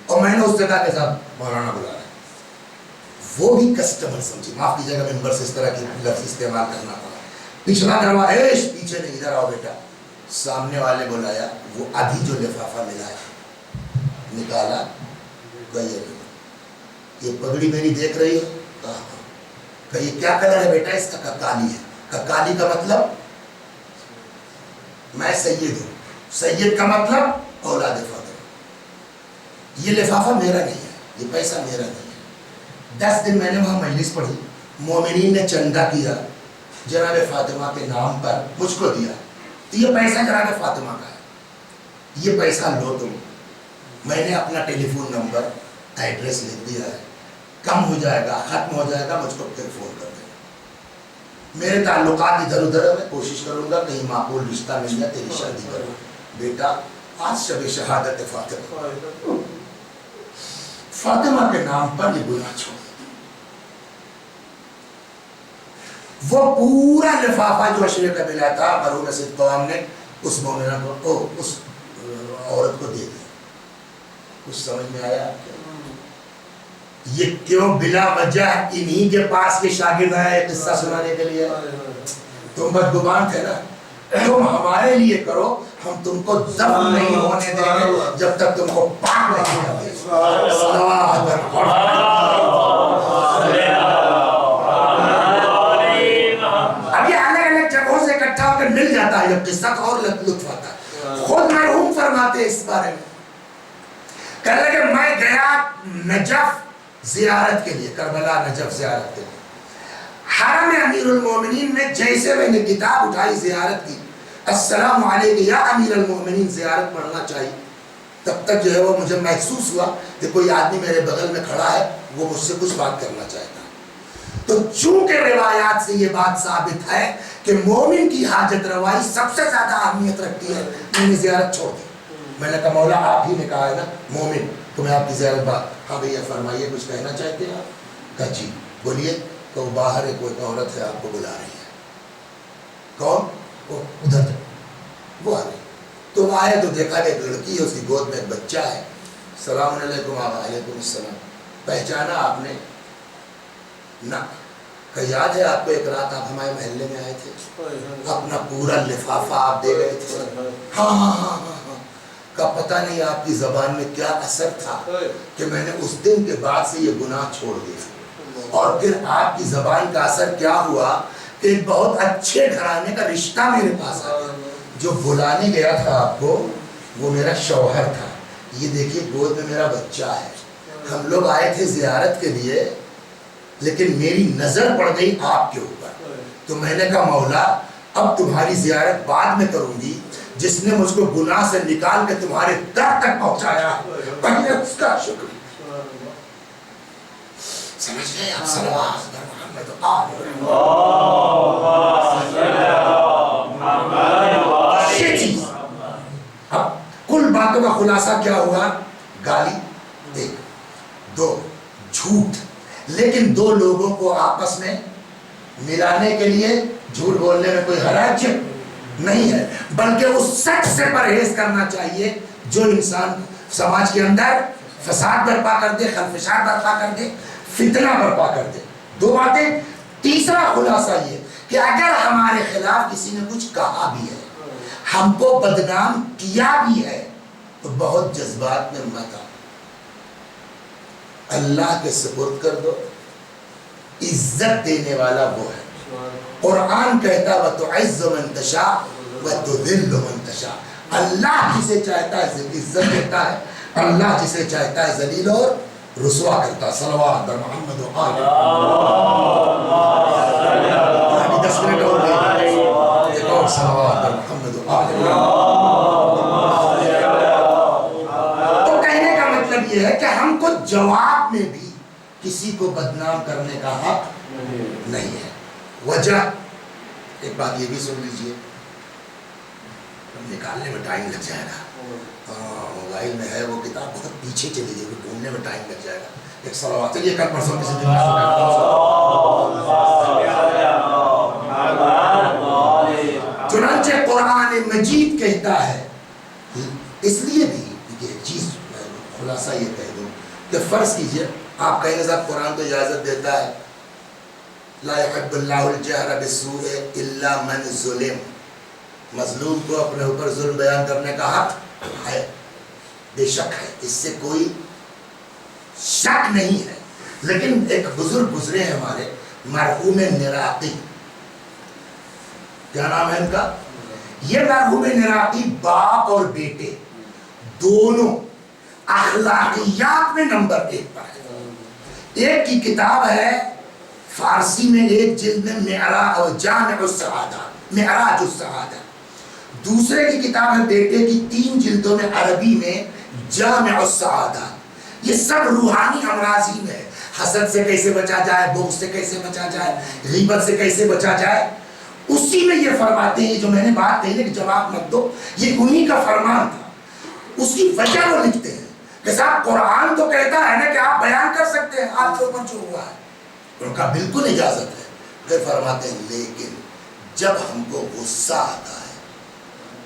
اور میں نے اس سے کہا کہ صاحب مولانا بلا رہا ہے. وہ بھی کسٹمر سمجھے، معاف کیجیے گا ممبر سے اس طرح کی لفظ استعمال کرنا پڑا. پچھلا دروازہ پیچھے نہیں، ادھر آؤ بیٹا. سامنے والے بلایا، وہ ابھی جو لفافہ ملا ہے نکالا، گئے. یہ پگڑی میری دیکھ رہی ہو؟ کہ یہ کیا کلر ہے بیٹا؟ اس کا ککالی ہے. ککالی کا مطلب میں سید ہوں. سید کا مطلب اولاد فاطمہ. یہ لفافہ میرا نہیں ہے, یہ پیسہ میرا نہیں ہے. 10 دن میں نے وہاں مجلس پڑھی, مومنین نے چندہ کیا جناب فاطمہ کے نام پر, مجھ کو دیا. تو یہ پیسہ جناب فاطمہ کا ہے, یہ پیسہ لو تم. میں نے اپنا ٹیلی فون نمبر ایڈریس لکھ دیا ہے. کم ہو جائے گا, ختم ہو جائے گا, مجھ کو پھر فون کر دینا. میرے تعلقات ادھر ادھر ہے, میں کوشش کروں گا کہیں معقول رشتہ مل جائے, تیری شادی کروں. بیٹا آج شب شہادت فاطمہ, فاطمہ کے نام پر یہ گناہ چھوڑ. وہ پورا لفافہ جو اشرے کا ملا تھا مرحوم سید قوام نے اس مومنہ کو, اس عورت کو دے دیا. کچھ سمجھ میں آیا؟ یہ کیوں بلا وجہ انہی کے پاس کے شاگرد آئے قصہ سنانے کے لیے؟ تم بدگمان تھے نا, تم ہمارے لیے کرو, ہم تم کو دفن نہیں ہونے دیں گے جب تک تم کو پاک نہیں کرتے. اب یہ الگ الگ جگہوں سے اکٹھا ہو کر مل جاتا ہے جب قصہ, تو اور لطف آتا ہے. خود مرحوم فرماتے اس بارے میں, کہنے لگے میں گیا نجف زیارت کے لیے, کربلا نجف زیارت کے لیے. حرم امیر المومنین میں جیسے میں نے کتاب اٹھائی زیارت کی, السلام علیکم یا امیر المومنین, زیارت پڑھنا چاہیے, تب تک جو ہے وہ مجھے محسوس ہوا کہ کوئی آدمی میرے بغل میں کھڑا ہے, وہ مجھ سے کچھ بات کرنا چاہتا ہے. تو چونکہ روایات سے یہ بات ثابت ہے کہ مومن کی حاجت روائی سب سے زیادہ اہمیت رکھتی ہے, میں نے زیارت چھوڑ دی. میں نے کہا مولا آپ ہی نے کہا ہے نا مومن, تو میں آپ کی زیارت بات. ہاں بھیا فرمائیے, کچھ کہنا چاہتے ہیں آپ؟ کہا جی بولیے. تو باہر ایک کوئی عورت ہے آپ کو بلا رہی ہے. کون؟ وہ ادھر جا. وہ آ رہی. تم آئے تو دیکھا کہ ایک لڑکی ہے, اس کی گود میں ایک بچہ ہے. السلام علیکم. وعلیکم السلام. پہچانا آپ نے؟ نہ. کہ یاد ہے آپ کو ایک رات آپ ہمارے محلے میں آئے تھے, اپنا پورا لفافہ آپ دے گئے تھے. ہاں ہاں ہاں ہاں. کا پتہ نہیں آپ کی زبان میں کیا اثر تھا کہ میں نے اس دن کے بعد سے یہ گناہ چھوڑ دیا. اور پھر آپ کی زبان کا اثر کیا ہوا کہ ایک بہت اچھے گھرانے کا رشتہ میرے پاس آ گیا. جو بلانے گیا تھا آپ کو وہ میرا شوہر تھا. یہ دیکھیے گود میں میرا بچہ ہے. ہم لوگ آئے تھے زیارت کے لیے, لیکن میری نظر پڑ گئی آپ کے اوپر. تو میں نے کہا مولا اب تمہاری زیارت بعد میں کروں گی, جس نے مجھ کو گناہ سے نکال کے تمہارے در تک پہنچایا, پہلے اس کا شکر. سمجھ گئے آپ؟ صلوات بر محمد آل محمد. یہ چیز اب کل باتوں کا خلاصہ کیا ہوا؟ گالی ایک, دو جھوٹ. لیکن دو لوگوں کو آپس میں ملانے کے لیے جھوٹ بولنے میں کوئی حرج نہیں ہے, بلکہ اس سچ سے پرہیز کرنا چاہیے جو انسان سماج کے اندر فساد برپا کر دے, خلفشار برپا کر دے, فتنہ برپا کر دے. دو باتیں. تیسرا خلاصہ یہ کہ اگر ہمارے خلاف کسی نے کچھ کہا بھی ہے, ہم کو بدنام کیا بھی ہے, تو بہت جذبات میں مت آؤ, اللہ کے سپرد کر دو. عزت دینے والا وہ ہے. قرآن کہتا ہے وَتُعِزُّ مَن تَشَاءُ وَتُذِلُّ مَن تَشَاءُ. اللہ جسے چاہتا ہے عزت دیتا ہے, اللہ جسے چاہتا ہے ذلیل اور رسوا کرتا ہے. صلوات بر محمد و آل محمد. 10 منٹ اور گئے, ایک اور صلوات بر محمد و آل محمد. تو کہنے کا مطلب یہ ہے کہ ہم کو جواب میں بھی کسی کو بدنام کرنے کا حق نہیں ہے. وجہ ایک بات یہ بھی سن لیجئے, نکالنے میں ٹائم لگ جائے گا. موبائل میں ہے وہ کتاب, بہت پیچھے چلی جائے گی, ڈھونڈنے میں ٹائم لگ جائے گا. ایک صلوات چلیے کل پرسوں کسی دن چنانچہ قرآن مجید کہتا ہے. اس لیے بھی یہ چیز خلاصہ یہ کہہ دوں کہ فرض کیجئے آپ کہیں گے صاحب قرآن تو اجازت دیتا ہے لا يحب اللہ الجہر بالسوء الا من ظلم. مظلوم کو اپنے اوپر ظلم بیان کرنے کا حق ہے, بے شک ہے, اس سے کوئی شک نہیں ہے. لیکن ایک بزرگ گزرے ہیں ہمارے مرحوم نراقی، کیا نام ہے ان کا؟ یہ مرحوم نراقی باپ اور بیٹے دونوں اخلاقیات میں نمبر 1 پر ہے۔ ایک کی کتاب ہے فارسی میں ایک جلد میں جامع السعادہ، معراج السعادہ، دوسرے کی کتاب ہے بیٹے کی 3 جلدوں میں عربی میں جامع السعادہ۔ یہ سب روحانی امراض ہی میں ہے، حسد سے کیسے بچا جائے، بغض سے کیسے بچا جائے، غیبت سے کیسے بچا جائے، اسی میں یہ فرماتے ہیں جو میں نے بات کہی ہے کہ جواب مت دو، یہ انہی کا فرمان تھا، اس کی وجہ وہ لکھتے ہیں کہ صاحب قرآن تو کہتا ہے نا کہ آپ بیان کر سکتے ہیں آپ کے اوپر جو ہوا ہے، ان کا بالکل اجازت ہے، پھر فرماتے ہیں لیکن جب ہم کو غصہ آتا ہے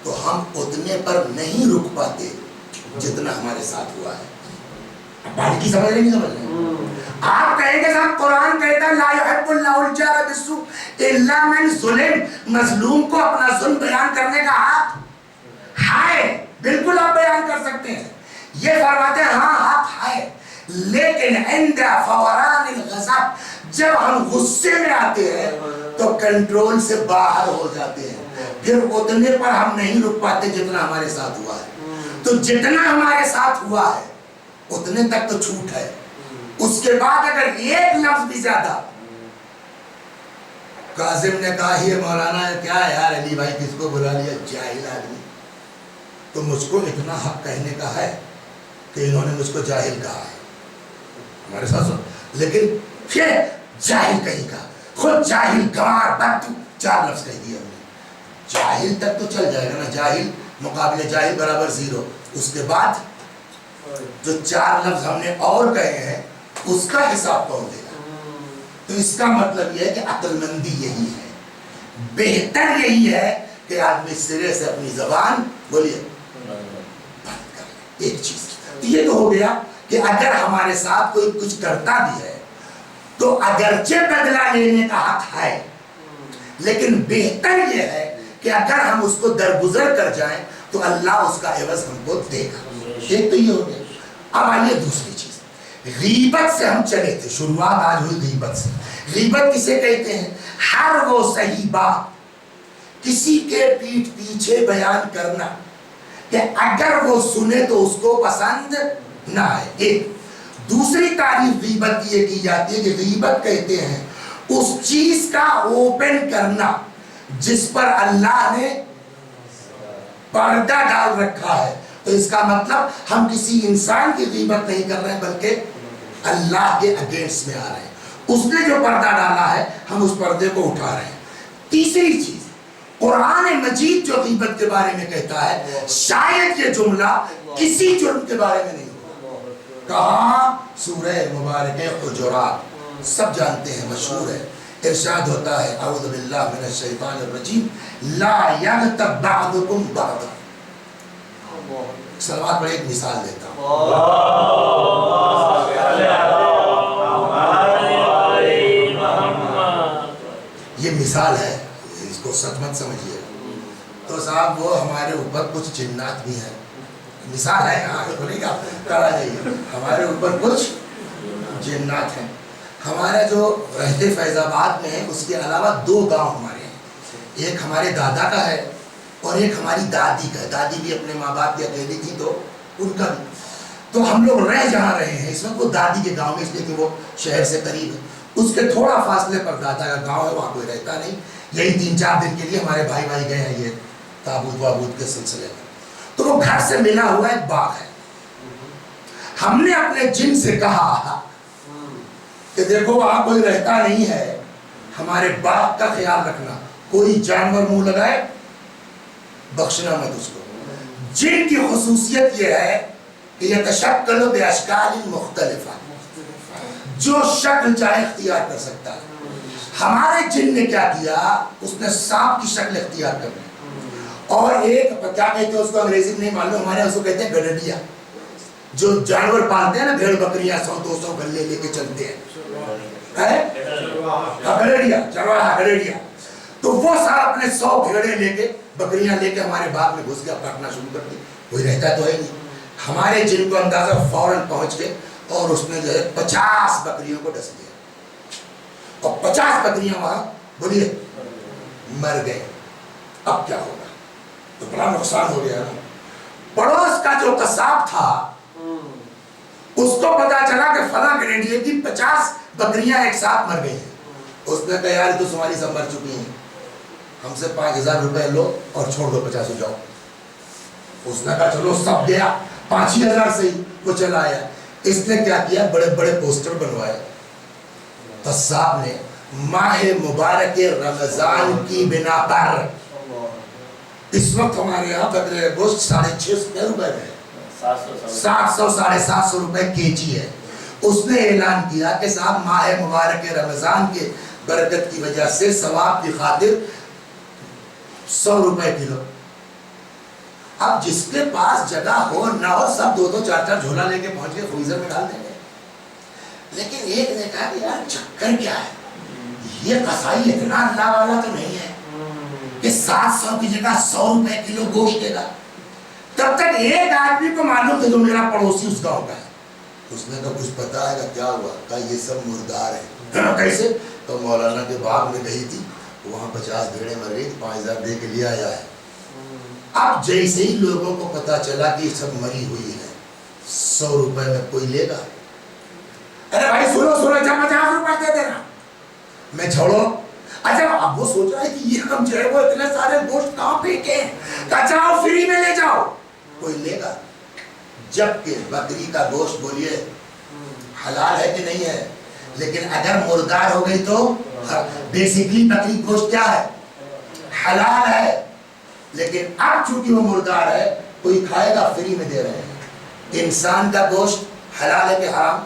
تو ہم اتنے پر نہیں رک پاتے جتنا ہمارے ساتھ ہوا ہے۔ بات کی سمجھ رہے نہیں سمجھ رہے؟ آپ کہیں گے صاحب قرآن کہتا ہے لا يحب اللہ الجہر بالسوء الا من ظلم، مظلوم کو اپنا ظلم بیان کرنے کا حق ہے، بالکل آپ بیان کر سکتے ہیں، یہ فرماتے ہیں ہاں حق ہے، لیکن عند فوران الغضب، جب ہم غصے میں آتے ہیں تو کنٹرول سے باہر ہو جاتے ہیں، پھر اتنے پر ہم نہیں رک پاتے جتنا ہمارے ساتھ ہوا ہے، تو جتنا ہمارے ساتھ ہوا ہے اتنے تک تو چھوٹ ہے، اس کے بعد اگر ایک لفظ بھی زیادہ، کاظم نے کہا یہ مولانا کیا ہے یار علی بھائی کس کو بلا لیا، جاہل آدمی، تو مجھ کو اتنا حق کہنے کا ہے کہ انہوں نے مجھ کو جاہل کہا ہے ہمارے ساتھ، لیکن پھر جاہل کہیں کا، خود جاہل گوار بدتو 4 لفظ کہہ دیا ہم نے، جاہل تک تو چل جائے گا نا، جاہل مقابلے جاہل برابر 0، اس کے بعد جو 4 لفظ ہم نے اور کہے ہیں اس کا حساب کون دے گا؟ تو اس کا مطلب یہ ہے کہ عقل مندی یہی ہے، بہتر یہی ہے کہ آدمی سرے سے اپنی زبان بولیے بند کر لے، ایک چیز، تو یہ تو ہو گیا کہ اگر ہمارے ساتھ کوئی کچھ کرتا بھی ہے تو اگرچہ بدلہ لینے کا حق ہے، لیکن بہتر یہ ہے کہ اگر ہم اس کو درگزر کر جائیں تو اللہ اس کا عوض ہم کو دے گا، ایک تو یہ ہو گیا۔ اب آئیے دوسری چیز، غیبت سے ہم چلے تھے، شروعات آج ہوئی غیبت سے۔ غیبت کسے کہتے ہیں؟ ہر وہ صحیح بات کسی کے پیٹھ پیچھے بیان کرنا کہ اگر وہ سنے تو اس کو پسند نہ آئے، ایک۔ دوسری تعریف غیبت کی یہ کی جاتی ہے کہ غیبت کہتے ہیں اس چیز کا اوپن کرنا جس پر اللہ نے پردہ ڈال رکھا ہے، تو اس کا مطلب ہم کسی انسان کی غیبت نہیں کر رہے ہیں بلکہ اللہ کے اگینسٹ میں آ رہے ہیں، اس نے جو پردہ ڈالا ہے ہم اس پردے کو اٹھا رہے ہیں۔ تیسری چیز، قرآن مجید جو غیبت کے بارے میں کہتا ہے شاید یہ جملہ کسی جرم کے بارے میں نہیں ہوگا، کہاں؟ سورہ مبارک حجرات، سب جانتے ہیں، مشہور ہے، ارشاد ہوتا ہے اعوذ باللہ من الشیطان الرجیم لا یغتب بعضکم بعضا۔ سلوات پر ایک مثال دیتا ہوں، یہ مثال ہے، اس کو سچ مت سمجھیے، تو صاحب وہ ہمارے اوپر کچھ جنات بھی ہیں، مثال ہے، آگے بولے گا کرا جائیے، ہمارے اوپر کچھ جنات ہیں، ہمارا جو رہتے فیض آباد میں ہے اس کے علاوہ 2 گاؤں ہمارے ہیں، ایک ہمارے دادا کا ہے اور ایک ہماری دادی کا ہے، دادی بھی اپنے ماں باپ کی اکیلی تھی تو ان کا بھی، تو ہم لوگ رہ جہاں رہے ہیں اس وقت وہ دادی کے گاؤں میں، اس لیے کہ وہ شہر سے قریب ہے، اس کے تھوڑا فاصلے پر دادا کا گاؤں ہے، وہاں کوئی رہتا نہیں، یہی 3-4 دن کے لیے ہمارے بھائی گئے ہیں یہ تابوت وابوت کے سلسلے میں، تو وہ گھر سے ملا ہوا ایک باغ ہے، ہم نے اپنے جن سے کہا کہ دیکھو وہاں کوئی رہتا نہیں ہے، ہمارے باغ کا خیال رکھنا، کوئی جانور منہ لگائے بخشنا مت اس کو۔ جن کی خصوصیت یہ ہے کہ یتشکل باشکال مختلفہ، جو شکل چاہے اختیار کر سکتا ہے، ہمارے جن نے کیا کیا، اس نے سانپ کی شکل اختیار کر لی، اور ایک کیا کہتے ہیں اس کو انگریزی میں نہیں معلوم، ہمارے اس کو کہتے ہیں گڈڈیا، جو جانور پالتے ہیں نا، بھیڑ بکریاں 100-200 گلے لے کے چلتے ہیں، گڈڈیا، تو وہ سارا اپنے 100 بھیڑے لے کے بکریاں لے کے ہمارے باغ میں گھس گیا، کاٹنا شروع کر دی، کوئی رہتا تو ہے نہیں، ہمارے جن کو اندازہ فوراً پہنچ کے اور اس نے جو ہے 50 بکریوں کو ڈس دیا اور 50 بکریاں وہاں بولیے مر گئے. اب کیا ہوگا؟ تو بڑا نقصان ہو گیا نا. پڑوس کا جو قصاب تھا اس کو پتا چلا کہ فلاں گرینڈیے کی 50 بکریاں ایک ساتھ مر گئی ہیں. اس نے کہا یار تو تمہاری سب مر چکی ہیں, ہم سے 5000 روپے لو اور چھوڑ دو 50 ہو جاؤ. اس نے کہا چلو سب دیا 5000 سے ہی وہ چلا آیا. اس نے کیا کیا, بڑے بڑے پوسٹر بنوائے. قصاب نے ماہ مبارک رمضان کی بنا پر, اس وقت ہمارے یہاں بکرے کا گوشت 650 روپے میں 700 750 روپے کیجی ہے. اس نے اعلان کیا کہ صاحب ماہ مبارک رمضان کے برکت کی وجہ سے ثواب کی خاطر 100 روپے کلو. اب جس کے پاس جگہ ہو نہ ہو سب 2-2 4-4 جھولا لے کے پہنچ کے فریزر میں ڈال دیں گے. لیکن ایک نے کہا کہ یار چکر کیا ہے, یہ قصائی اتنا اللہ والا تو نہیں ہے کہ 700 کی جگہ 100 روپے کلو گوشت دے گا. تب تک ایک آدمی کو معلوم تھا جو میرا پڑوسی اس گاؤں کا ہے. اس نے کہا کچھ پتا ہے کیا ہوا؟ کہا یہ سب مردار ہیں. کیسے؟ تو مولانا کے باغ میں گئی تھی, وہاں 50 بھیڑیں مر گئی, 5000 دے کے لے آیا ہے. اب جیسے ہی لوگوں کو پتا چلا کہ یہ سب مری ہوئی ہے, 100 روپے میں کوئی لے گا؟ ارے بھائی سنو سنو, 50 روپے دے دینا, میں چھوڑو. اچھا اب وہ سوچ رہا ہے کہ یہ ہم جو ہے وہ اتنے سارے گوشت کہاں پھینکے ہیں, کہا جاؤ فری میں لے جاؤ. کوئی لے گا؟ جبکہ بکری کا گوشت بولیے حلال ہے کہ نہیں ہے, لیکن اگر مردار ہو گئی تو بیسیکلی بکری گوشت کیا ہے؟ حلال ہے. لیکن اب چونکہ وہ مردار ہے کوئی کھائے گا, فری میں دے رہے ہیں. انسان کا گوشت حلال ہے کہ حرام؟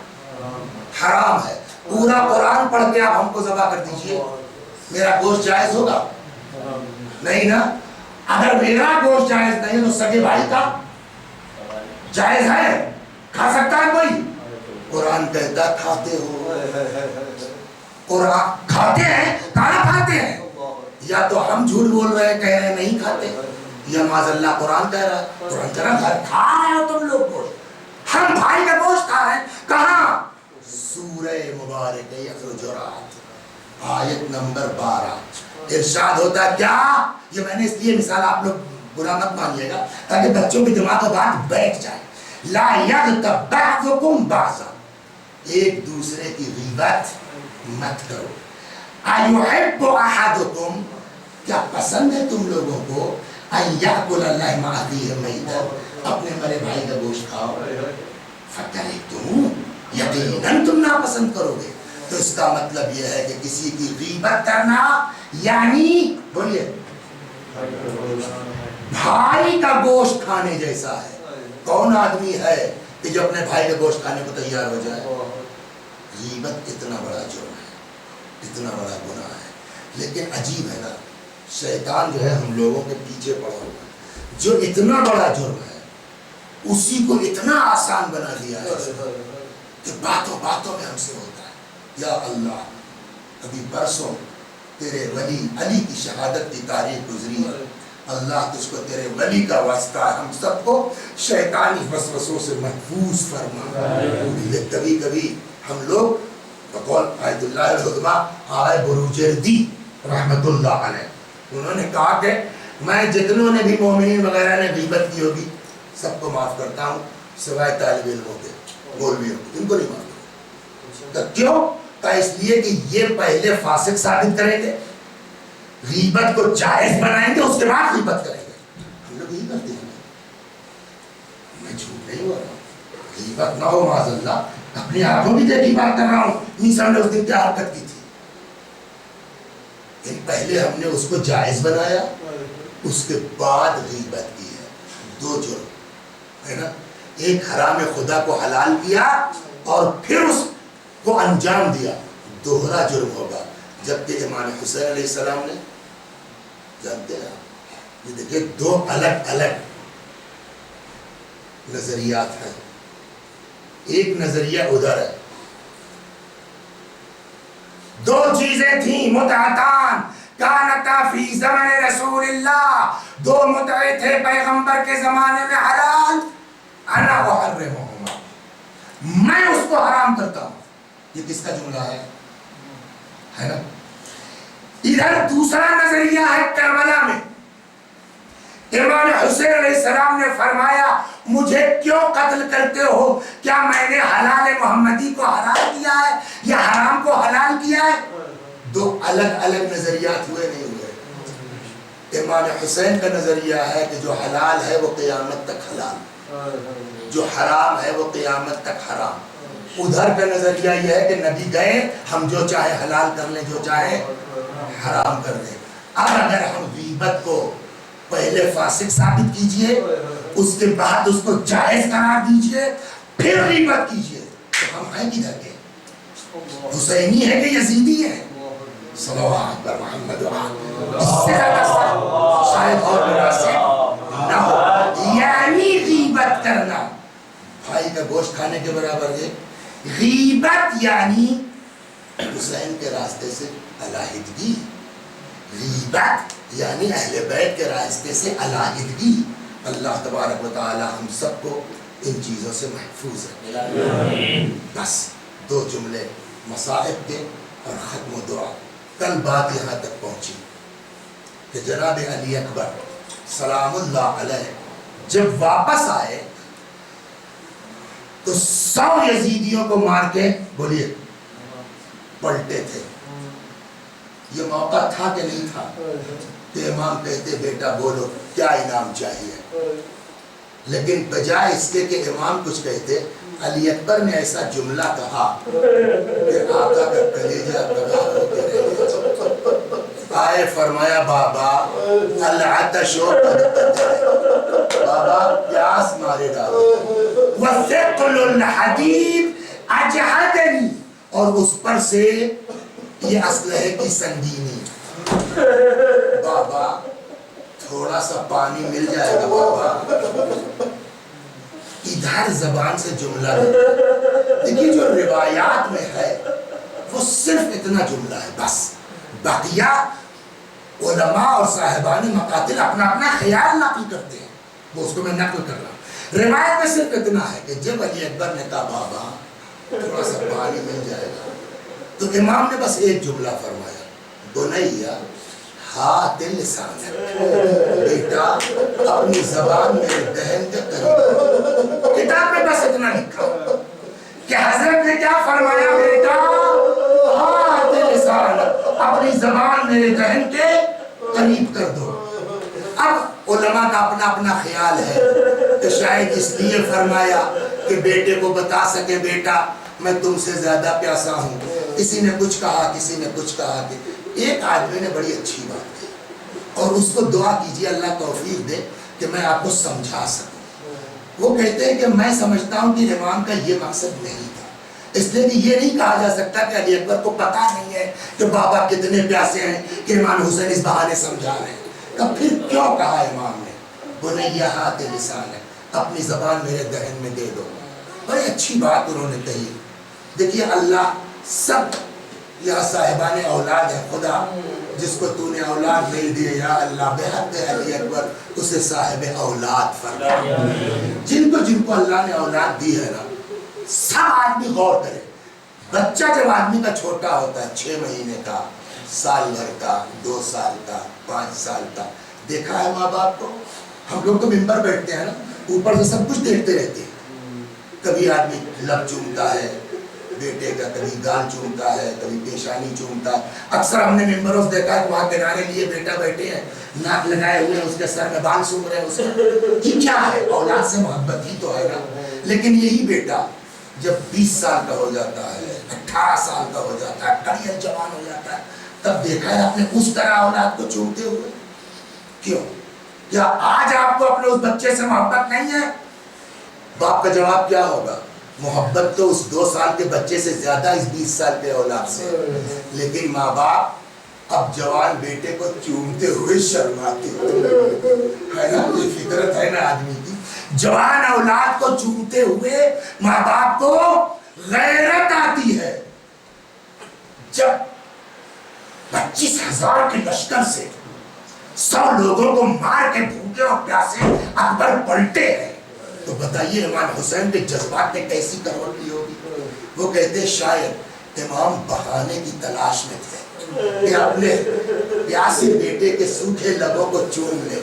حرام ہے. پورا قرآن پڑھ کے آپ ہم کو ذبح کر دیجئے, میرا گوشت جائز ہوگا؟ نہیں نا. اگر میرا گوشت جائز نہیں ہے تو سگے بھائی کا جائز ہے, کھا سکتا ہے کوئی؟ قرآن کہتا کھاتے ہو. قرآن کھاتے ہیں, کہاں کھاتے ہیں؟ یا تو ہم جھوٹ بول رہے ہیں کہہ رہے ہیں نہیں کھاتے, یا معاذ اللہ قرآن کہہ رہا ہے. قرآن کہہ رہا ہے کھا رہے ہو تم لوگ گوشت, ہم بھائی کا گوشت کھا رہے ہیں. کہاں؟ سورہ مبارک حجرات آیت نمبر 12 ارشاد ہوتا ہے کیا؟ یہ میں نے اس لیے مثال, آپ لوگ برا مت مانیے گا تاکہ بچوں کی دماغ میں بات بیٹھ جائے. لا یغتب بعضکم بعضا, ایک دوسرے کی غیبت مت کرو. ایحب احدکم, کیا پسند ہے تم لوگوں کو ان یاکل اللحم اخیہ میتا, اپنے مرے بھائی کا گوشت کھاؤ. فکرہتموہ, یقیناً تم ناپسند کرو گے. تو اس کا مطلب یہ ہے کہ کسی کی غیبت کرنا یعنی بولیے بھائی کا گوشت کھانے جیسا ہے. کون آدمی ہے کہ جو اپنے بھائی کا گوشت کھانے کو تیار ہو جائے؟ غیبت اتنا بڑا جرم ہے, اتنا بڑا گناہ ہے. لیکن عجیب ہے نا, شیطان جو ہے ہم لوگوں کے پیچھے پڑا ہوا ہے. جو اتنا بڑا جرم ہے اسی کو اتنا آسان بنا دیا ہے کہ باتوں باتوں میں ہم سے ہوتا ہے. یا اللہ, ابھی برسوں تیرے ولی علی کی شہادت کی تاریخ گزری ہے, اللہ تجھ کو تیرے ولی کا واسطہ ہم سب کو شیطانی وسوسوں سے محفوظ فرما. کبھی کبھی ہم لوگ بقول آیت اللہ العظمہ آئے بروجردی رحمت اللہ علیہ, انہوں نے کہا کہ میں جتنوں نے بھی مومنین وغیرہ نے غیبت کی ہوگی سب کو معاف کرتا ہوں سوائے طالب علموں کے, مولویوں کے, ان کو نہیں معاف کرتا. کیوں؟ اس لیے کہ یہ پہلے فاسق ثابت کریں گے, غیبت کو جائز بنائیں گے, اس کے بعد غیبت کریں گے. ہم لوگ یہی کرتے ہیں. میں جھوٹ نہیں ہو رہا ہوں, غیبت نہ ہو معاذ اللہ, اپنی آنکھوں بھی دیکھی بات کر رہا ہوں. میسا نے اس دن کیا حرکت کی تھی, پہلے ہم نے اس کو جائز بنایا, اس کے بعد غیبت کی ہے. 2 جرم ہے نا, ایک حرام خدا کو حلال کیا اور پھر اس کو انجام دیا, دوہرا جرم ہوگا. جبکہ امام حسین علیہ السلام نے, جانتے ہیں یہ دیکھیں 2 الگ الگ نظریات ہیں. ایک نظریہ ادھر ہے, 2 چیزیں تھیں متعتان کانتا فی زمن رسول اللہ, 2 متعے تھے پیغمبر کے زمانے میں حلال, انا احرمہما, میں اس کو حرام کرتا ہوں. یہ کس کا جملہ ہے نا؟ ادھر دوسرا نظریہ ہے کربلا میں. امام حسین علیہ السلام نے فرمایا مجھے کیوں قتل کرتے ہو؟ کیا میں نے حلال محمدی کو حرام کیا ہے یا حرام کو حلال کیا ہے؟ دو الگ الگ نظریات ہوئے نہیں ہوئے. امام حسین کا نظریہ ہے کہ جو حلال ہے وہ قیامت تک حلال، جو حرام ہے وہ قیامت تک حرام. ادھر کا نظریہ یہ ہے کہ نبی گئے ہم جو چاہے حلال کر لیں جو چاہے حرام کر لیں. اب اگر ہم غیبت کو پہلے فاسق ثابت کیجئے اس کے بعد اس کو جائز قرار دیجئے پھر غیبت کیجئے تو ہم ہیں کدھر کے؟ حسینی ہے کہ یزیدی ہے؟ صلوات پر محمد اس سے زیادہ شاید اور مناسب نہ ہو. یعنی غیبت کرنا بھائی کا گوشت کھانے کے برابر ہے. غیبت یعنی حسین کے راستے سے علیحدگی، غیبت یعنی اہل بیت کے راستے سے علیحدگی. اللہ تبارک و تعالی ہم سب کو ان چیزوں سے محفوظ ہے. بس دو جملے مصائب کے اور ختم و دعا. کل بات یہاں تک پہنچی کہ جناب علی اکبر سلام اللہ علیہ جب واپس آئے تو 100 یزیدیوں کو مار کے بولیے پلٹے تھے. یہ موقع تھا کہ نہیں تھا کہ امام کہتے بیٹا بولو کیا انعام چاہیے؟ لیکن بجائے اس کے کہ امام کچھ کہتے علی اکبر نے ایسا جملہ کہا کہ آقا کا کلیجہ گواہ ہو کے رہ گیا. آئے فرمایا بابا العطش قد قتل، بابا پیاس مارے ڈالو. وثقل الحدید اجہدنی، اور اس پر سے یہ اسلحے کی سنگینی. بابا تھوڑا سا پانی مل جائے گا بابا. ادھر زبان سے جملہ دیکھیے جو روایات میں ہے وہ صرف اتنا جملہ ہے بس. بقیہ علماء اور صاحبان مقاتل اپنا اپنا خیال نقل کرتے ہیں، وہ اس کو میں نقل کر رہا ہوں. روایت میں صرف اتنا ہے کہ جب علی اکبر نے کہا بابا تھوڑا سا پانی مل جائے گا تو امام نے بس ایک جملہ فرمایا بنیا ہاتھ لسانک، بیٹا اپنی زبان میں دہن کے قریب. کتاب میں بس اتنا لکھا کہ حضرت نے کیا فرمایا بیٹا ہاتھ لسانک، اپنی زبان میرے دہن کے قریب کر دو. اب علماء کا اپنا اپنا خیال ہے کہ شاید اس لیے فرمایا کہ بیٹے کو بتا سکے بیٹا میں تم سے زیادہ پیاسا ہوں. کسی نے کچھ کہا کسی نے کچھ کہا. کہ ایک آدمی نے بڑی اچھی بات کی اور اس کو دعا کیجئے اللہ توفیق دے کہ میں آپ کو سمجھا سکوں. وہ کہتے ہیں کہ میں سمجھتا ہوں کہ امام کا یہ مقصد نہیں تھا، اس لیے کہ یہ نہیں کہا جا سکتا کہ علی اکبر کو پتا نہیں ہے کہ بابا کتنے پیاسے ہیں کہ امام حسین اس بہانے سمجھا رہے ہیں. تب پھر کیوں کہا امام نے بنیا ہاتھ لسان ہے، اپنی زبان میرے دہن میں دے دو. بڑی اچھی بات انہوں نے کہی. دیکھیے اللہ سب یا صاحبان اولاد ہے، خدا جس کو تو نے اولاد نہیں دی یا اللہ بحق علی اکبر اسے صاحب اولاد فرما. جن کو اللہ نے اولاد دی ہے نا سب آدمی غور کرے. بچہ جب آدمی کا چھوٹا ہوتا ہے 6 مہینے کا، سال بھر کا، 2 سال کا، 5 سال کا، دیکھا ہے ماں باپ کو. ہم لوگ تو ممبر بیٹھتے ہیں نا اوپر سے سب کچھ دیکھتے رہتے ہیں. کبھی آدمی لب چومتا ہے بیٹے کا، کبھی گال چومتا ہے، کبھی پیشانی چومتا ہے. اکثر ہم نے ممبروں سے دیکھا ہے کہ وہاں کنارے لیے بیٹا بیٹھے ہیں، ناک لگائے ہوئے ہیں، اس کے سر میں بال سونگ رہے ہیں. اس کا یہ کیا ہے؟ اولاد سے محبت ہی تو ہے نا. لیکن یہی بیٹا جب 20 سال کا ہو جاتا ہے، 18 سال کا ہو جاتا ہے، کڑیل جوان ہو جاتا ہے، تب دیکھا ہے آپ نے اس طرح اولاد کو چومتے ہوئے؟ کیوں؟ کیا آج آپ کو اپنے اس بچے سے محبت نہیں ہے؟ باپ کا جواب کیا ہوگا؟ محبت تو اس 2 سال کے بچے سے زیادہ اس 20 سال کے اولاد سے. لیکن ماں باپ اب جوان بیٹے کو چومتے ہوئے شرماتے ہے نا. یہ فطرت ہے نا آدمی کی. جوان اولاد کو چومتے ہوئے ماں باپ کو غیرت آتی ہے. جب 25,000 کے لشکر سے 100 لوگوں کو مار کے بھوکے اور پیاسے اکبر پلٹے ہیں تو بتائیے امام حسین کے جذبات نے کیسی کروٹ لی ہوگی. وہ کہتے شاید امام بہانے کی تلاش میں تھے کہ اپنے پیاسے بیٹے کے سوکھے لبوں کو چوم لے.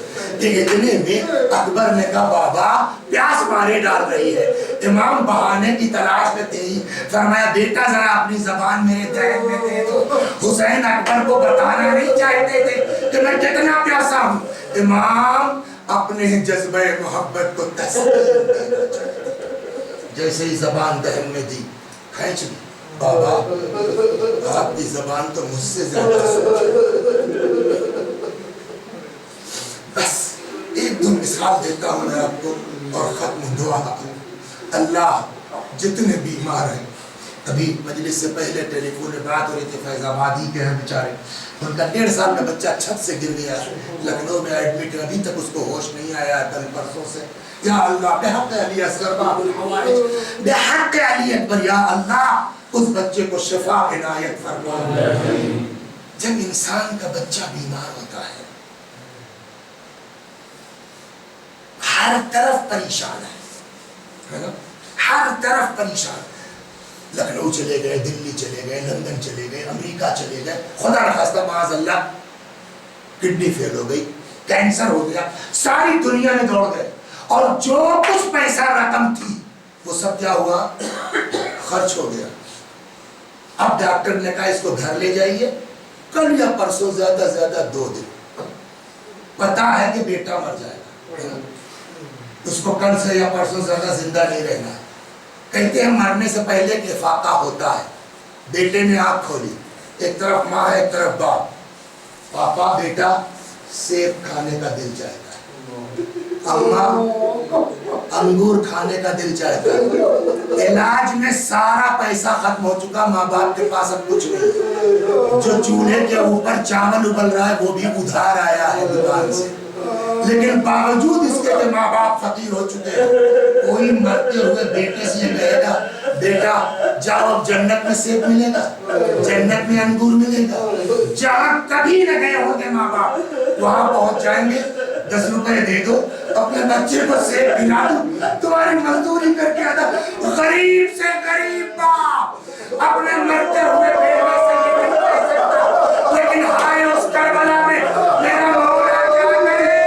اتنے میں اکبر نے کہا بابا پیاس مارے ڈال رہی ہے. امام بہانے کی تلاش میں تھے ہی. فرمایا بیٹا ذرا اپنی زبان میرے دہن میں دے دو. حسین اکبر کو بتانا نہیں چاہتے تھے کہ میں کتنا پیاسا ہوں. امام اپنے جذبہ محبت کو تسلیم دینا چاہتے. جیسے ہی زبان دہن میں دی کھینچ لی. بابا آپ کی زبان تو مجھ سے زیادہ بس ایک دو مثال دیتا ہوں میں آپ کو اور ختم دعا. اللہ جتنے بیمار ہیں, ابھی مجلس سے پہلے ٹیلی فون میں بات ہو رہی تھی, فیض آبادی کے ہیں بیچارے, ان کا 1.5 سال کا بچہ چھت سے گر گیا, لکھنؤ میں ایڈمٹ ہے, ابھی تک اس کو ہوش نہیں آیا کل پرسوں سے. یا اللہ بحق علی اصغر باب الحوائج, بحق علی اکبر, یا اللہ اس بچے کو شفا عنایت فرما. جب انسان کا بچہ بیمار ہوتا ہے ہر طرف پریشان ہے نا, ہر طرف پریشان. لکھنؤ چلے گئے, دلی چلے گئے, لندن چلے گئے, امریکہ چلے گئے, خدا نخواستہ معاذ اللہ کڈنی فیل ہو گئی, کینسر ہو گیا, ساری دنیا میں دوڑ گئے, اور جو کچھ پیسہ رقم تھی وہ سب کیا ہوا, خرچ ہو گیا. اب ڈاکٹر نے کہا اس کو گھر لے جائیے, کل یا پرسوں زیادہ زیادہ 2 دن, پتا ہے کہ بیٹا مر جائے گا, اس کو کل سے یا پرسوں زیادہ زندہ نہیں رہنا. کہتے ہیں مرنے سے پہلے ایک افاقہ ہوتا ہے. بیٹے نے آنکھ کھولی, ایک طرف ماں ہے ایک طرف باپ. پاپا بیٹا سیب کھانے کا دل چاہتا ہے, اماں انگور کھانے کا دل چاہتا ہے. علاج میں سارا پیسہ ختم ہو چکا, ماں باپ کے پاس اب کچھ نہیں. جو چولہے کے اوپر چاول ابل رہا ہے وہ بھی ادھار آیا ہے دکان سے. لیکن باوجود اس کے کہ ماں باپ فقیر ہو چکے ہیں, کوئی مرتے ہوئے بیٹے سے یہ کہے گا بیٹا جاؤ اب جنت میں سیب ملے گا, جنت میں انگور ملے گا. جہاں کبھی نہ گئے ہوں گے ماں باپ, وہاں پہنچ جائیں گے, 10 روپے دے دو, اپنے بچے کو سیب کھلا دو, تمہاری مزدوری کر کے ادا. غریب سے غریب باپ اپنے مرتے ہوئے بیٹے سے یہ نہیں کہہ سکتا, لیکن ہائے اس کربلا میں میرا مولا کیا کرے.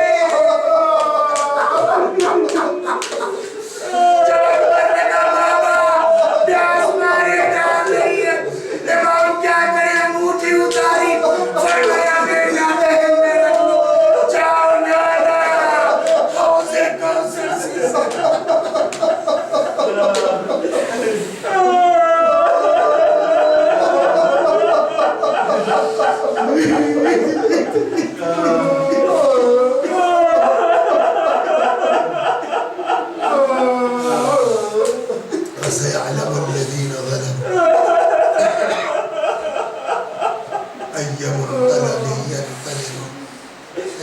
جب مرنے کا بابا پیاس مارے جان رہی ہے, امام کیا کرے, انگوٹھی اتاری, فرمایا بیٹا دہن میں رکھ لو, جاؤ نانا حوضے کوثر سے. وسيعلم الذين ظلموا أي منقلب ينقلبون.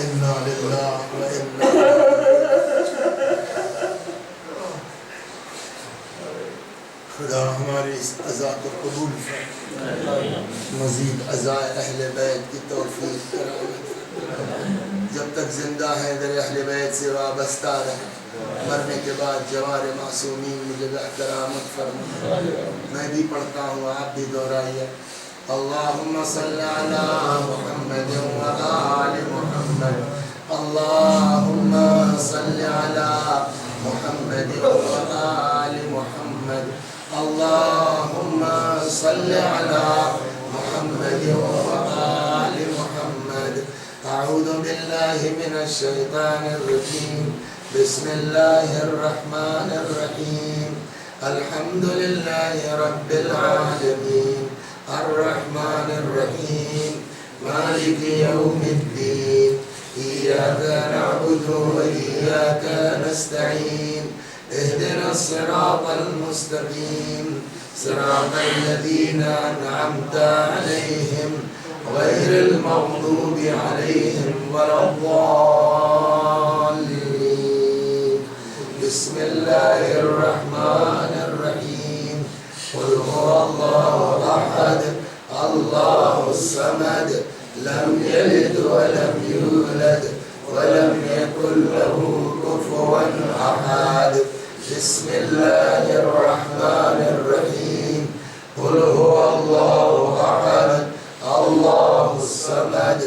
إنا لله وإنا خدا ہماری اس عزا کو قبول فرما, مزید عزائے اہل بیت کی توفیق کرائے. جب تک زندہ ہیں در اہل بیت سے وابستہ رہے, مرنے کے بعد جوار معصومین مجھے احترامت فرما. میں بھی پڑھتا ہوں, آپ بھی دہرائیے. اللہم صلی علی محمد و آل محمد, اللہم صلی علی محمد و آل محمد, اللہم صلی علی محمد و آل محمد. اعوذ باللہ من الشیطان الرجیم, بسم اللہ الرحمن الرحیم. الحمد للہ رب العالمین, الرحمن الرحیم, مالک یوم الدین, ایاک نعبد و ایاک نستعین, اهدنا الصراط المستقیم, صراط الذین انعمت علیہم غیر المغضوب علیہم ولا الضالین. بسم اللہ الرحمن الرحیم, قل هو اللہ احد اللہ الصمد, لم یلد ولم یولد ولم یکن له کفوا احد. بسم الله الرحمن الرحيم قل هو الله أحد الله الصمد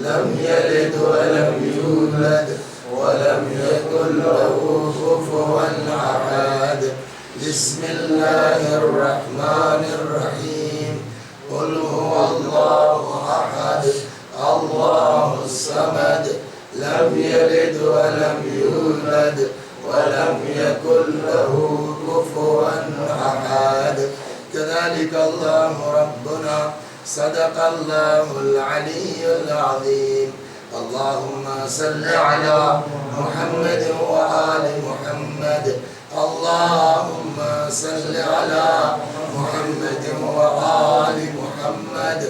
لم يلد ولم يولد ولم يكن له كفوا أحد بسم الله الرحمن الرحيم قل هو الله أحد الله الصمد لم يلد ولم يولد ولم يكن له كفوا أحد كذلك الله ربنا صدق الله العلي العظيم اللهم صل على محمد وآل محمد اللهم صل على محمد وآل محمد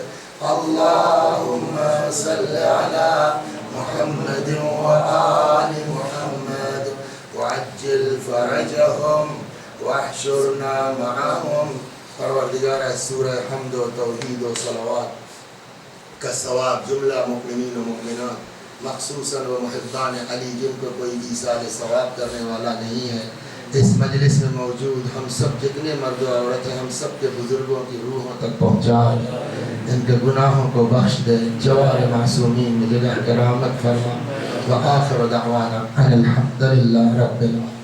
اللهم صل على محمد وآل محمد وعجل فرجهم واحشرنا معهم پروردگار سورہ حمد و توحید و صلوات کا ثواب جملہ مؤمنین و مؤمنات مخصوصاً و محبان علی جن کو کوئی ایصال ثواب کرنے والا نہیں ہے اس مجلس میں موجود ہم سب جتنے مرد و عورت ہیں ہم سب کے بزرگوں کی روحوں تک پہنچائے ان کے گناہوں کو بخش دے جوار معصومین میں جگہ کرامت فرما وآخر دعوانا ان الحمد للہ رب العالمین